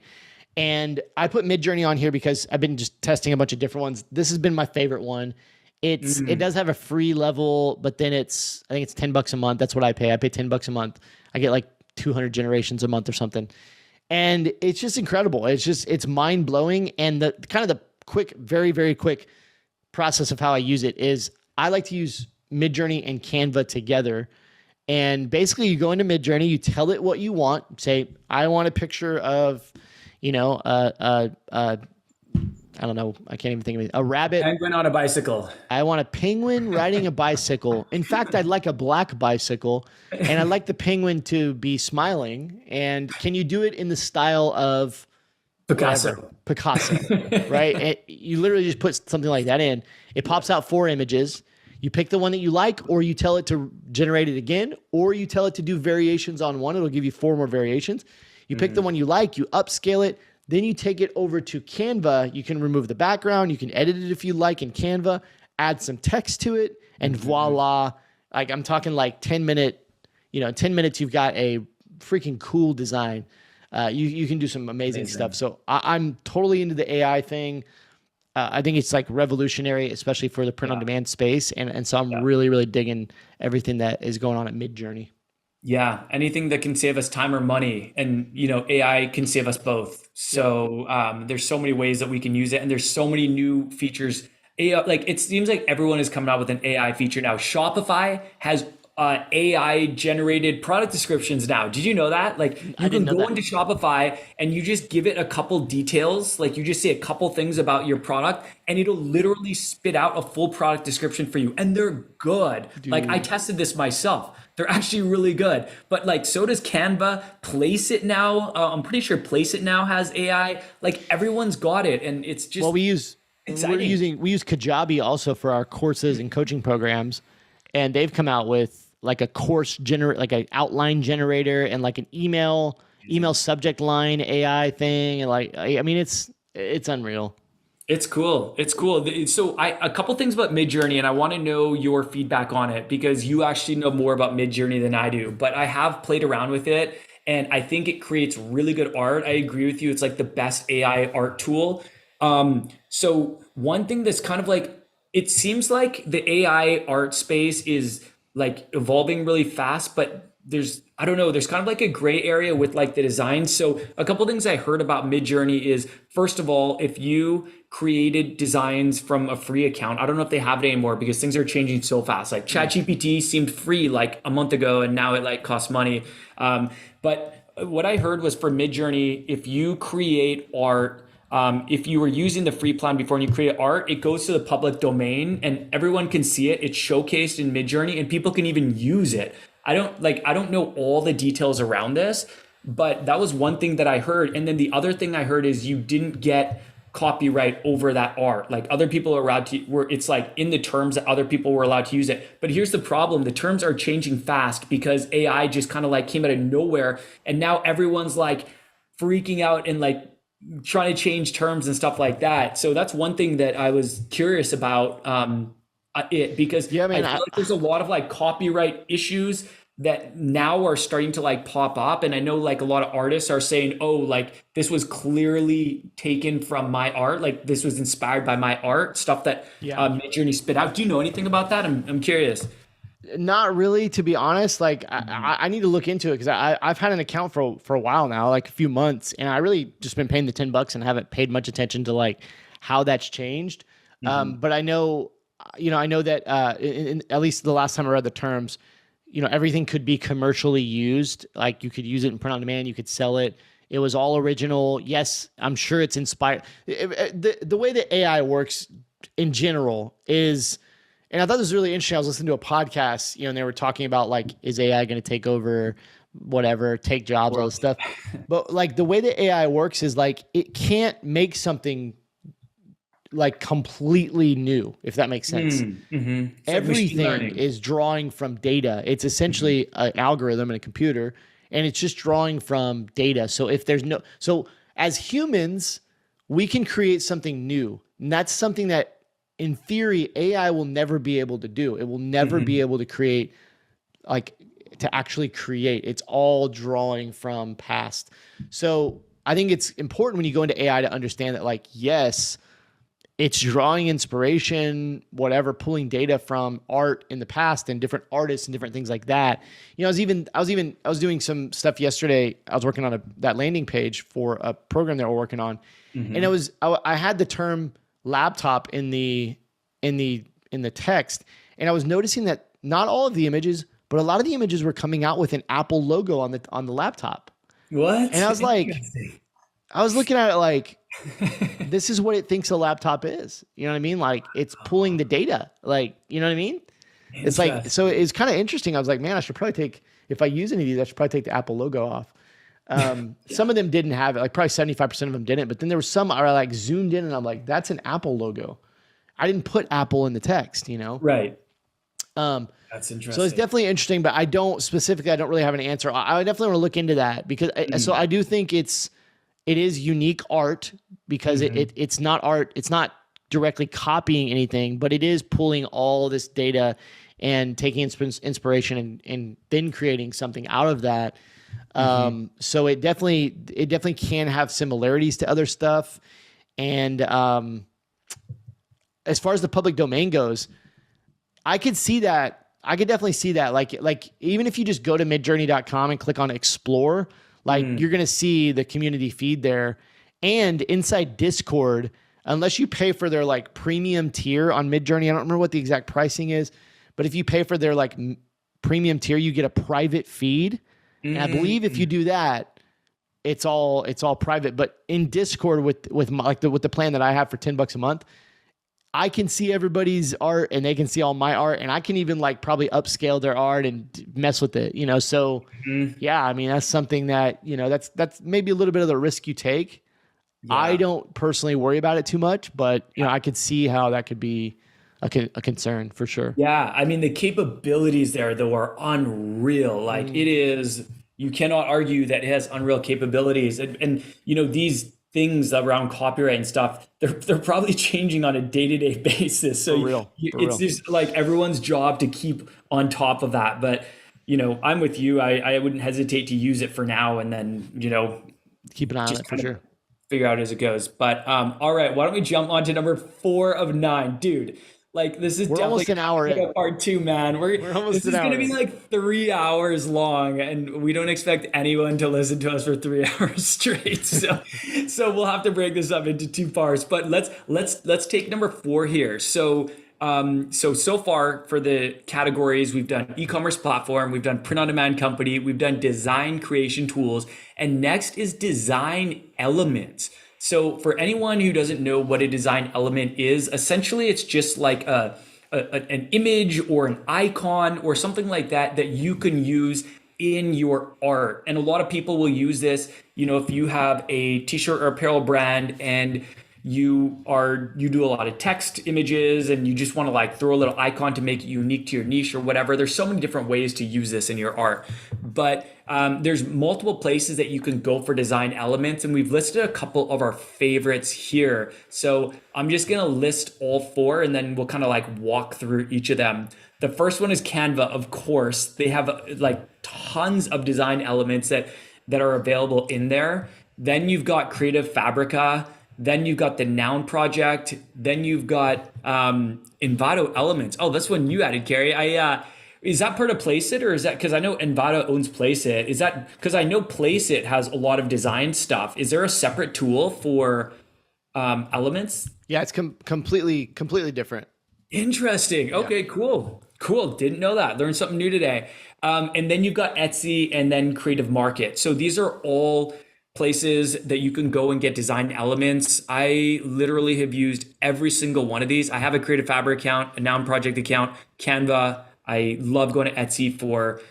And I put Midjourney on here because I've been just testing a bunch of different ones. This has been my favorite one. It does have a free level, but then I think it's $10 a month. That's what I pay. I pay $10 a month. I get like 200 generations a month or something. And it's just incredible. It's mind blowing. And the kind of the quick, very, very quick process of how I use it is I like to use Midjourney and Canva together. And basically you go into Midjourney, you tell it what you want. Say, I want a picture of, you know, I don't know. I can't even think of it. A rabbit. Penguin on a bicycle. I want a penguin riding a bicycle. In fact, I'd like a black bicycle, and I'd like the penguin to be smiling. And can you do it in the style of whatever, Picasso. Picasso, right? And you literally just put something like that in. It pops out 4 images. You pick the one that you like, or you tell it to generate it again, or you tell it to do variations on one. It'll give you 4 more variations. You pick the one you like, you upscale it, then you take it over to Canva. You can remove the background. You can edit it if you like in Canva, add some text to it, and voila. Like I'm talking like 10-minute, 10 minutes, you've got a freaking cool design. You can do some amazing stuff. So I'm totally into the AI thing. I think it's like revolutionary, especially for the print on demand space. And so I'm really, really digging everything that is going on at Midjourney. Yeah, anything that can save us time or money, and AI can save us both. So there's so many ways that we can use it, and there's so many new features. AI, like it seems like everyone is coming out with an AI feature now. Shopify has AI generated product descriptions now. Did you know that? Like you can go into Shopify and you just give it a couple details, like you just say a couple things about your product, and it'll literally spit out a full product description for you. And they're good. Dude. Like I tested this myself. They're actually really good. But like so does Canva. Place It now. I'm pretty sure Place It now has AI. Like everyone's got it, and it's just we use Kajabi also for our courses and coaching programs, and they've come out with like a like an outline generator and like an email subject line AI thing. And like, I mean, it's unreal. It's cool. It's cool. So a couple things about Midjourney, and I want to know your feedback on it because you actually know more about Midjourney than I do, but I have played around with it and I think it creates really good art. I agree with you. It's like the best AI art tool. So one thing that's kind of like, it seems like the AI art space is like evolving really fast, but there's kind of like a gray area with like the design. So a couple things I heard about Midjourney is, first of all, if you created designs from a free account, I don't know if they have it anymore because things are changing so fast. Like ChatGPT seemed free like a month ago and now it like costs money. But what I heard was for Midjourney, if you create art, if you were using the free plan before and you create art, it goes to the public domain and everyone can see it. It's showcased in Midjourney and people can even use it. I don't know all the details around this, but that was one thing that I heard. And then the other thing I heard is you didn't get copyright over that art. Like other people are allowed to, it's like in the terms that other people were allowed to use it. But here's the problem. The terms are changing fast because AI just kind of like came out of nowhere. And now everyone's like freaking out and like trying to change terms and stuff like that. So that's one thing that I was curious about because I feel like there's a lot of like copyright issues that now are starting to like pop up. And I know like a lot of artists are saying, oh, like this was clearly taken from my art. Like this was inspired by my art, stuff that Midjourney spit out. Do you know anything about that? I'm curious. Not really, to be honest. Like I need to look into it because I've had an account for a while now, like a few months, and I really just been paying the $10 and haven't paid much attention to like how that's changed. But I know, I know that at least the last time I read the terms, everything could be commercially used. Like you could use it in print on demand, you could sell it. It was all original. Yes, I'm sure it's inspired. The way that AI works in general is. And I thought this was really interesting. I was listening to a podcast, and they were talking about like, is AI going to take over whatever, take jobs, all this stuff. But like the way that AI works is like, it can't make something like completely new, if that makes sense. Everything is drawing from data. It's essentially an algorithm in a computer, and it's just drawing from data. So if there's so as humans, we can create something new. And that's something that, in theory, AI will never be able to do. It will never be able to create, like, to actually create. It's all drawing from past. So I think it's important when you go into AI to understand that, like, yes, it's drawing inspiration, whatever, pulling data from art in the past and different artists and different things like that. I was doing some stuff yesterday. I was working on that landing page for a program that we're working on, and I had the term laptop in the text, and I was noticing that not all of the images, but a lot of the images were coming out with an Apple logo on the laptop. What? And I was like, I was looking at it like, this is what it thinks a laptop is. You know what I mean? Like it's pulling the data. Like, you know what I mean? It's like, so it's kind of interesting. I was like, man, I should probably if I use any of these, I should probably take the Apple logo off. Some of them didn't have it, like probably 75% of them didn't, but then there were some are like zoomed in and I'm like, that's an Apple logo. I didn't put Apple in the text, you know? Right. Um, That's so it's interesting. definitely interesting, but I don't really have an answer. I definitely want to look into that because so I do think it is unique art because it's not art. It's not directly copying anything, but it is pulling all this data and taking inspiration and then creating something out of that. So it definitely can have similarities to other stuff. And as far as the public domain goes, I could see that. I could definitely see that. Like even if you just go to midjourney.com and click on explore, like you're going to see the community feed there. And inside Discord, unless you pay for their like premium tier on Midjourney, I don't remember what the exact pricing is, but if you pay for their like premium tier, you get a private feed. And I believe if you do that, it's all private. But in Discord with the plan that I have for $10 a month, I can see everybody's art and they can see all my art, and I can even like probably upscale their art and mess with it, you know? So yeah, I mean, that's something that, you know, that's maybe a little bit of the risk you take. Yeah. I don't personally worry about it too much, but you know, I could see how that could be a concern for sure. Yeah, I mean the capabilities there though are unreal. Like it is, you cannot argue that it has unreal capabilities. And you know, these things around copyright and stuff, they're probably changing on a day-to-day basis. So it's just like everyone's job to keep on top of that. But you know, I'm with you. I wouldn't hesitate to use it for now and then, you know, keep an eye on it for sure. Figure out as it goes. But all right, why don't we jump on to number 4 of 9, dude? Like this is we're almost an hour in. Part 2, man. We're almost this is going to be like 3 hours long, and we don't expect anyone to listen to us for 3 hours straight. So we'll have to break this up into 2 parts. But let's take number 4 here. So far for the categories, we've done e-commerce platform, we've done print on demand company, we've done design creation tools, and next is design elements. So for anyone who doesn't know what a design element is, essentially it's just like an image or an icon or something like that that you can use in your art. And a lot of people will use this, you know, if you have a t-shirt or apparel brand and you do a lot of text images and you just want to like throw a little icon to make it unique to your niche or whatever. There's so many different ways to use this in your art, but there's multiple places that you can go for design elements, and we've listed a couple of our favorites here. So I'm just gonna list all 4 and then we'll kind of like walk through each of them. The first one is Canva, of course. They have like tons of design elements that are available in there. Then you've got Creative Fabrica. Then you've got the Noun Project. Then you've got Envato Elements. Oh, that's one you added, Carrie. Is that part of Placeit, or is that because I know Envato owns Placeit? Is that because I know Placeit has a lot of design stuff? Is there a separate tool for elements? Yeah, it's completely different. Interesting. Okay, cool. Didn't know that. Learned something new today. And then you've got Etsy and then Creative Market. So these are all places that you can go and get design elements. I literally have used every single one of these. I have a Creative Fabric account, a Noun Project account, Canva. I love going to Etsy for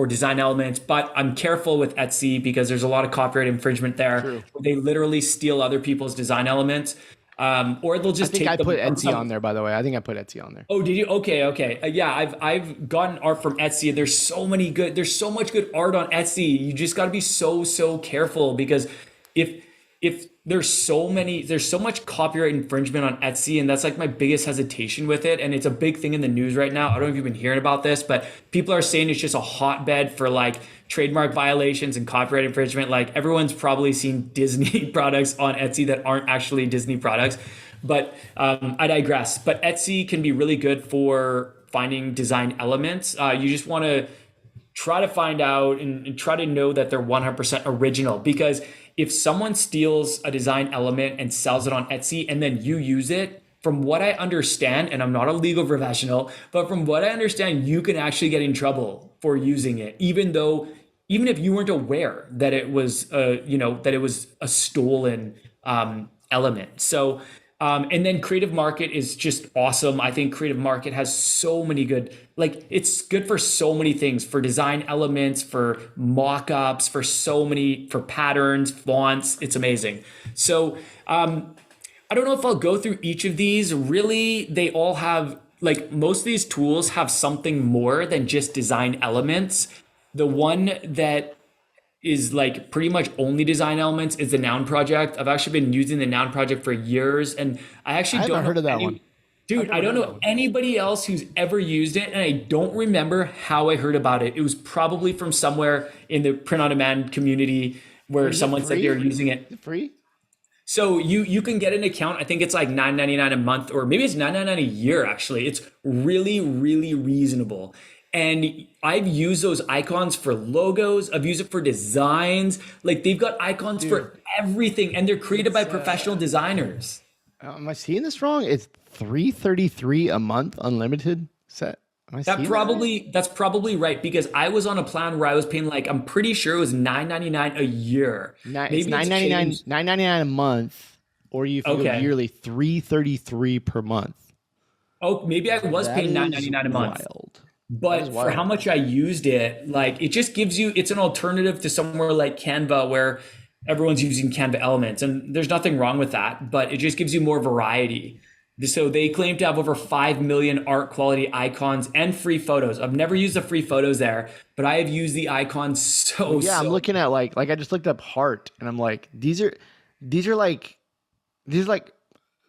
design elements, but I'm careful with Etsy because there's a lot of copyright infringement there. True. They literally steal other people's design elements. Or they'll just I put Etsy on there, by the way. I think I put Etsy on there. Oh, did you? Okay. Yeah, I've gotten art from Etsy, and there's so much good art on Etsy. You just got to be so careful, because if there's so much copyright infringement on Etsy, and that's like my biggest hesitation with it. And it's a big thing in the news right now. I don't know if you've been hearing about this, but people are saying it's just a hotbed for like trademark violations and copyright infringement. Like everyone's probably seen Disney products on Etsy that aren't actually Disney products. But I digress. But Etsy can be really good for finding design elements. You just want to try to find out and try to know that they're 100% original, because if someone steals a design element and sells it on Etsy and then you use it, from what I understand, and I'm not a legal professional, but from what I understand, you can actually get in trouble for using it, even if you weren't aware that it was a stolen element. So And then Creative Market is just awesome. I think Creative Market has so many good, like it's good for so many things, for design elements, for mockups, for patterns, fonts. It's amazing. So I don't know if I'll go through each of these. Really, they all have, like, most of these tools have something more than just design elements. The one that is like pretty much only design elements is the Noun Project. I've actually been using the Noun Project for years, and I I actually haven't don't heard know of that one. any, I've dude, I never don't heard of that know one. anybody else who's ever used it, and I don't remember how I heard about it. It was probably from somewhere in the print on demand community Wait, where is it someone said they were free? using Is it. it free? So you can get an account. I think it's like 9.99 a month, or maybe it's 9.99 a year actually. It's really, really reasonable. And I've used those icons for logos. I've used it for designs. Like they've got icons Dude, for everything, and they're created by it's professional designers. am I seeing this wrong? It's 333 a month unlimited set. Am I seeing that right? That's probably right, because I was on a plan where I was paying, like, I'm pretty sure it was 9.99 a year. It's Maybe it's 9.99 changed. 9.99 a month, or if you go Okay. yearly, 333 per month. Oh, maybe I was That paying is 9.99 a month. wild. That is But for how wild. much I used it, like it just gives you, it's an alternative to somewhere like Canva where everyone's using Canva elements. And there's nothing wrong with that, but it just gives you more variety. So they claim to have over 5 million art quality icons and free photos. I've never used the free photos there, but I have used the icons Well, so, yeah, I'm so. looking at like I just looked up heart, and I'm like, these are like these are like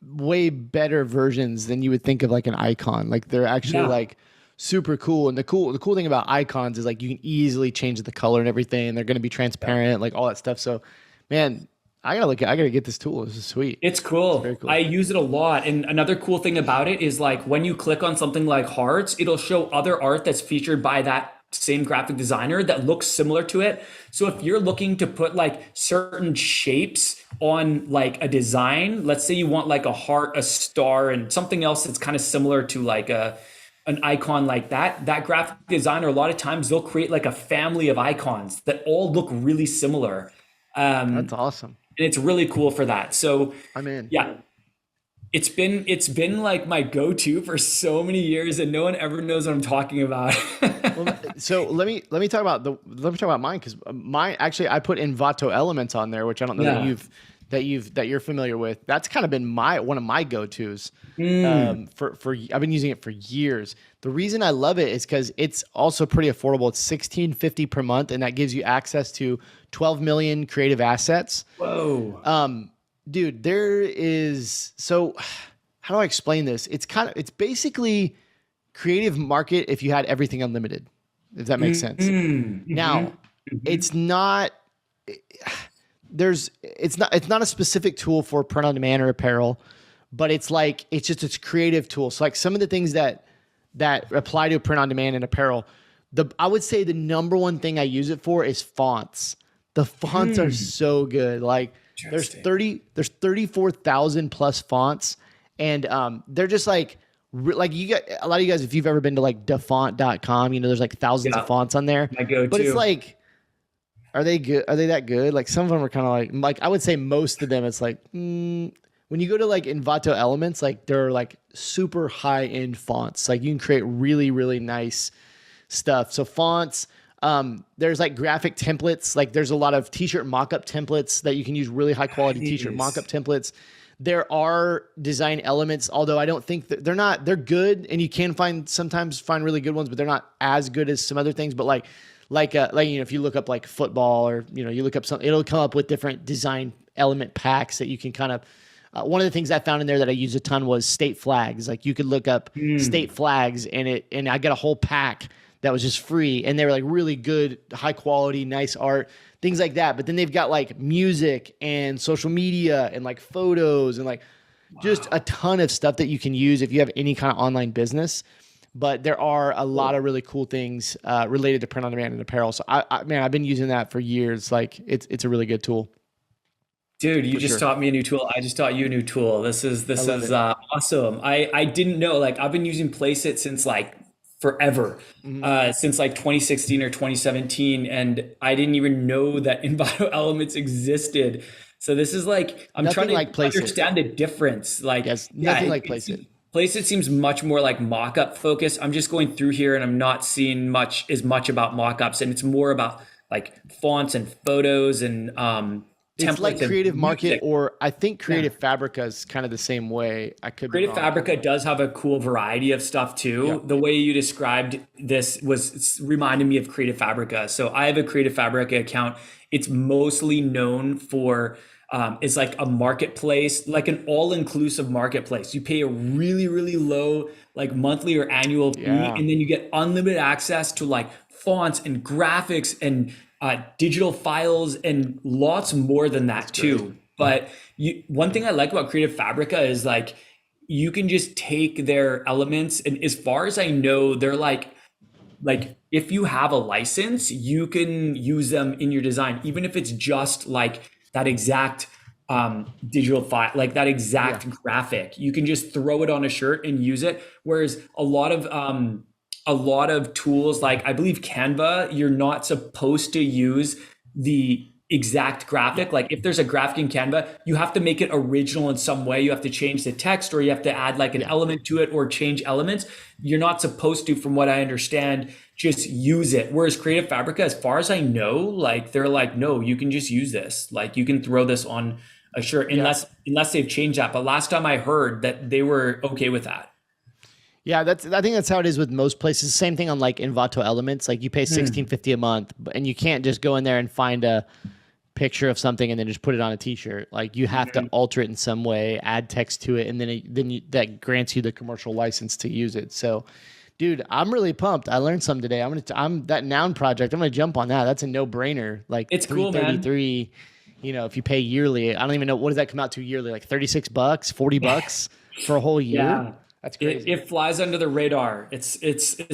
way better versions than you would think of like an icon. Like they're actually Yeah. like super cool. And the cool thing about icons is like you can easily change the color and everything. And they're gonna be transparent, like all that stuff. So, man, I gotta get this tool. This is sweet. It's It's very cool. I cool. use it a lot. And another cool thing about it is, like, when you click on something like hearts, it'll show other art that's featured by that same graphic designer that looks similar to it. So if you're looking to put like certain shapes on like a design, let's say you want like a heart, a star, and something else that's kind of similar to like a an icon like that, that graphic designer, a lot of times they'll create like a family of icons that all look really similar. That's Um, awesome. and it's really cool for that. So I'm in. yeah, it's been like my go-to for so many years, and no one ever knows what I'm talking about. Well, so let me talk about mine because mine actually I put Envato Elements on there, which I don't know that Yeah. you're familiar with. That's kind of been my one of my go tos. For I've been using it for years. The reason I love it is because it's also pretty affordable. It's 16.50 per month, and that gives you access to 12 million creative assets. Whoa. Dude, there is so how do I explain this? It's basically creative market if you had everything unlimited, if that makes sense. Now, it's not it's not a specific tool for print on demand or apparel, but it's creative tool. So like some of the things that apply to print on demand and apparel, I would say the number one thing I use it for is fonts. The fonts are so good. Like Interesting. there's 34,000 plus fonts, and they're just like you get a lot of you guys, if you've ever been to like defont.com, there's like thousands of Yeah, fonts on there. my But it's go-to. like, are they good? Are they that good? Like some of them are kind of like I would say most of them, it's like when you go to like Envato Elements, like they're like super high end fonts. Like you can create really, really nice stuff. So fonts, there's like graphic templates. Like there's a lot of t-shirt mock-up templates that you can use, really high quality t-shirt mock-up Nice. templates. There are design elements, although I don't think that they're good, and you can sometimes find really good ones, but they're not as good as some other things. But if you look up like football, or you look up something, it'll come up with different design element packs that you can kind of one of the things I found in there that I used a ton was state flags. Like you could look up state flags, and I got a whole pack that was just free, and they were like really good, high quality, nice art, things like that. But then they've got like music and social media and like photos and like just a ton of stuff that you can use if you have any kind of online business. But there are a lot of really cool things related to print on demand and apparel. So man, I've been using that for years. Like it's a really good tool Dude, you for just sure. taught me a new tool. I just taught you a new tool. This is I this love is it. awesome. I didn't know. Like I've been using Placeit since like forever, Mhm. since like 2016 or 2017, and I didn't even know that Envato Elements existed. So this is like, I'm trying Nothing to like Place It. understand the difference. Like, Yes, yeah, nothing like Place It. Place It seems much more like mockup focus. I'm just going through here and I'm not seeing much about mockups, and it's more about like fonts and photos and It's like templates and Creative Market, music. or I think Yeah. Creative Fabrica is kind of the same way. I could be Creative wrong. Fabrica does have a cool variety of stuff Yeah. too. The way you described this was reminded me of Creative Fabrica. So I have a Creative Fabrica account. It's mostly known for it's like a marketplace, like an all-inclusive marketplace. You pay a really, really low like monthly or annual fee, Yeah. and then you get unlimited access to like fonts and graphics and digital files and lots more than that Great. too. But one thing I like about Creative Fabrica is like you can just take their elements, and as far as I know, they're like if you have a license, you can use them in your design, even if it's just like that exact digital file, like that Yeah. exact graphic. You can just throw it on a shirt and use it. Whereas a lot of tools, like I believe Canva, you're not supposed to use the exact graphic. Like if there's a graphic in Canva, you have to make it original in some way. You have to change the text, or you have to add like an Yeah. element to it or change elements. You're not supposed to, from what I understand, just use it. Whereas Creative Fabrica, as far as I know, like they're like, no, you can just use this. Like you can throw this on a shirt Yeah. unless they've changed that. But last time I heard that they were okay with that. Yeah, I think that's how it is with most places. Same thing on like Envato Elements. Like you pay $16.50 a month, and you can't just go in there and find a picture of something and then just put it on a t-shirt. Like you have to alter it in some way, add text to it, and then that grants you the commercial license to use it. So, dude, I'm really pumped. I learned something today. I'm that noun project. I'm gonna jump on that. That's a no-brainer. Like It's cool, man. $333. You know, if you pay yearly, I don't even know what does that come out to yearly. Like $36, $40 for a whole year. Yeah. That's crazy. It flies under the radar. It's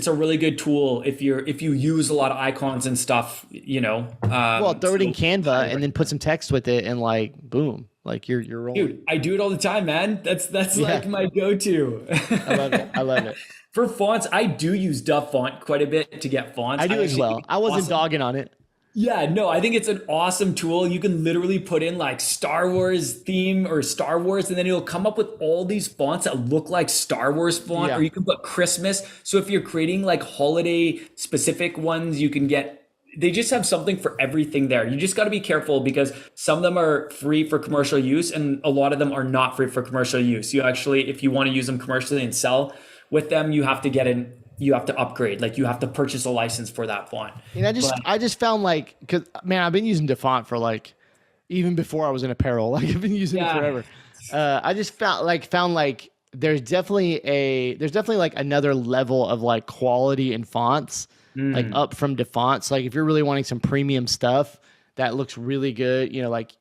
a really good tool if you use a lot of icons and stuff, you know. Well, throw it in Canva and then put some text with it, and like, boom, like you're rolling. Dude, I do it all the time, man. That's like my go-to. I love it. I love it. For fonts, I do use Duff Font quite a bit to get fonts. I do as actually well. think I wasn't awesome. dogging on it. Yeah, no, I think it's an awesome tool. You can literally put in like Star Wars theme or Star Wars, and then it'll come up with all these fonts that look like Star Wars font, Yeah. or you can put Christmas. So if you're creating like holiday specific ones, you can get, they just have something for everything there. You just got to be careful because some of them are free for commercial use and a lot of them are not free for commercial use. You actually, if you want to use them commercially and sell with them, you have to you have to upgrade. Like you have to purchase a license for that font. And I just found like, cause man, I've been using DaFont for like, even before I was in apparel, like I've been using it forever. I just found like there's definitely like another level of like quality in fonts, like up from DaFont. So like if you're really wanting some premium stuff that looks really good, you know, like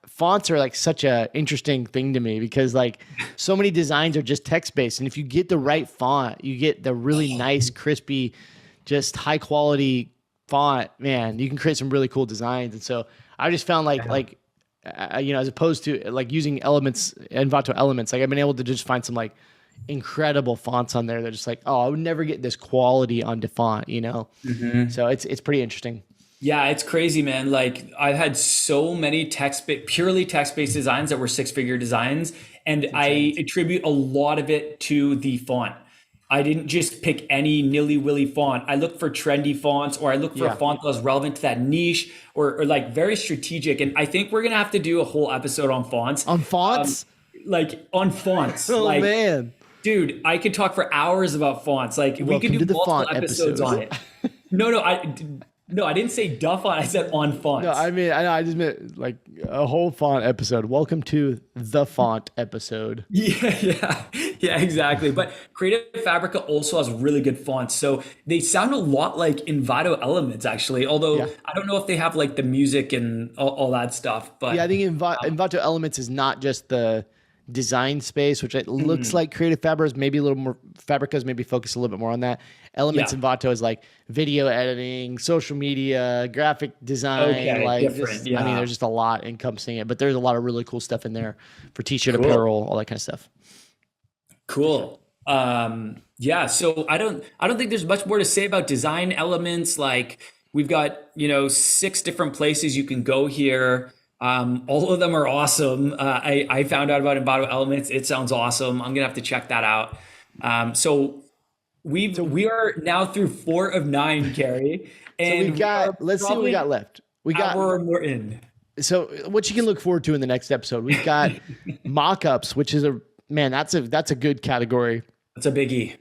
fonts are like such a interesting thing to me because like so many designs are just text based, and if you get the right font, you get the really nice, crispy, just high quality font. Man, you can create some really cool designs. And so I just found like you know, as opposed to like using elements, Envato Elements, like I've been able to just find some like incredible fonts on there. They're just like, oh, I would never get this quality on DaFont, you know. So it's pretty interesting. Yeah, it's crazy, man. Like I've had so many purely text-based designs that were six-figure designs, and I attribute a lot of it to the font. I didn't just pick any nilly-willy font. I looked for trendy fonts, or I looked for a font that was relevant to that niche, or like very strategic. And I think we're gonna have to do a whole episode on fonts. On fonts? Like on fonts. Oh like, man. dude, I could talk for hours about fonts. Like we could do multiple episodes on it. No, I didn't say duff on. I said on fonts. No, I mean, I just meant like a whole font episode. Welcome to the font episode. Yeah, exactly. But Creative Fabrica also has really good fonts. So they sound a lot like Envato Elements, actually. Although I don't know if they have like the music and all that stuff. But yeah, I think Envato Elements is not just the design space, which it looks like Creative Fabrica is maybe a little more. Fabrica's maybe focused a little bit more on that. Elements Envato is like video editing, social media, graphic design. Okay, like different. just, I mean, there's just a lot encompassing it, but there's a lot of really cool stuff in there for t-shirt apparel, all that kind of stuff. Cool. Yeah. So I don't think there's much more to say about design elements. Like we've got 6 different places you can go here. All of them are awesome. I found out about Envato Elements. It sounds awesome. I'm gonna have to check that out. So we are now through 4 of 9, Carrie, So we and got, let's see what we got left. We got, hour or more in. so what you can look forward to in the next episode. We've got mockups, which is that's a good category. It's a biggie.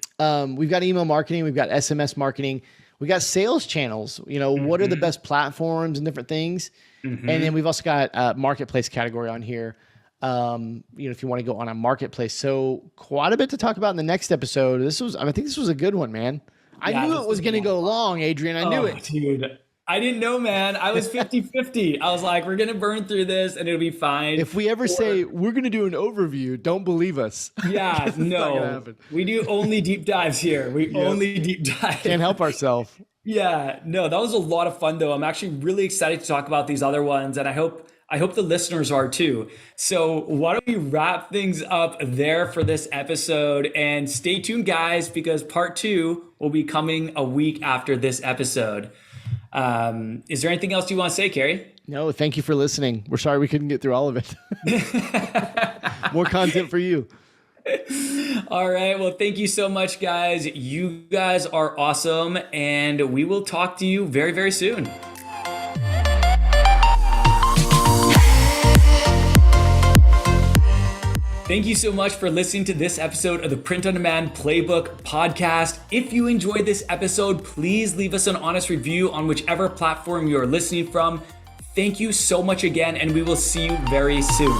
We've got email marketing, we've got SMS marketing, we got sales channels. What are the best platforms and different things? And then we've also got a marketplace category on here. If you want to go on a marketplace. So quite a bit to talk about in the next episode. I think this was a good one, man. I knew it was going to go long, Adrian. I knew it. Dude. I didn't know, man. I was 50-50. I was like, we're going to burn through this and it'll be fine. If we ever say we're going to do an overview, don't believe us. Yeah, no. We do only deep dives here. We only deep dive. Can't help ourselves. Yeah, no, that was a lot of fun though. I'm actually really excited to talk about these other ones, and I hope the listeners are too. So why don't we wrap things up there for this episode, and stay tuned, guys, because part 2 will be coming a week after this episode. Is there anything else you want to say, Carrie? No, thank you for listening. We're sorry we couldn't get through all of it. More content for you. All right. Well, thank you so much, guys. You guys are awesome, and we will talk to you very, very soon. Thank you so much for listening to this episode of the Print on Demand Playbook podcast. If you enjoyed this episode, please leave us an honest review on whichever platform you are listening from. Thank you so much again, and we will see you very soon.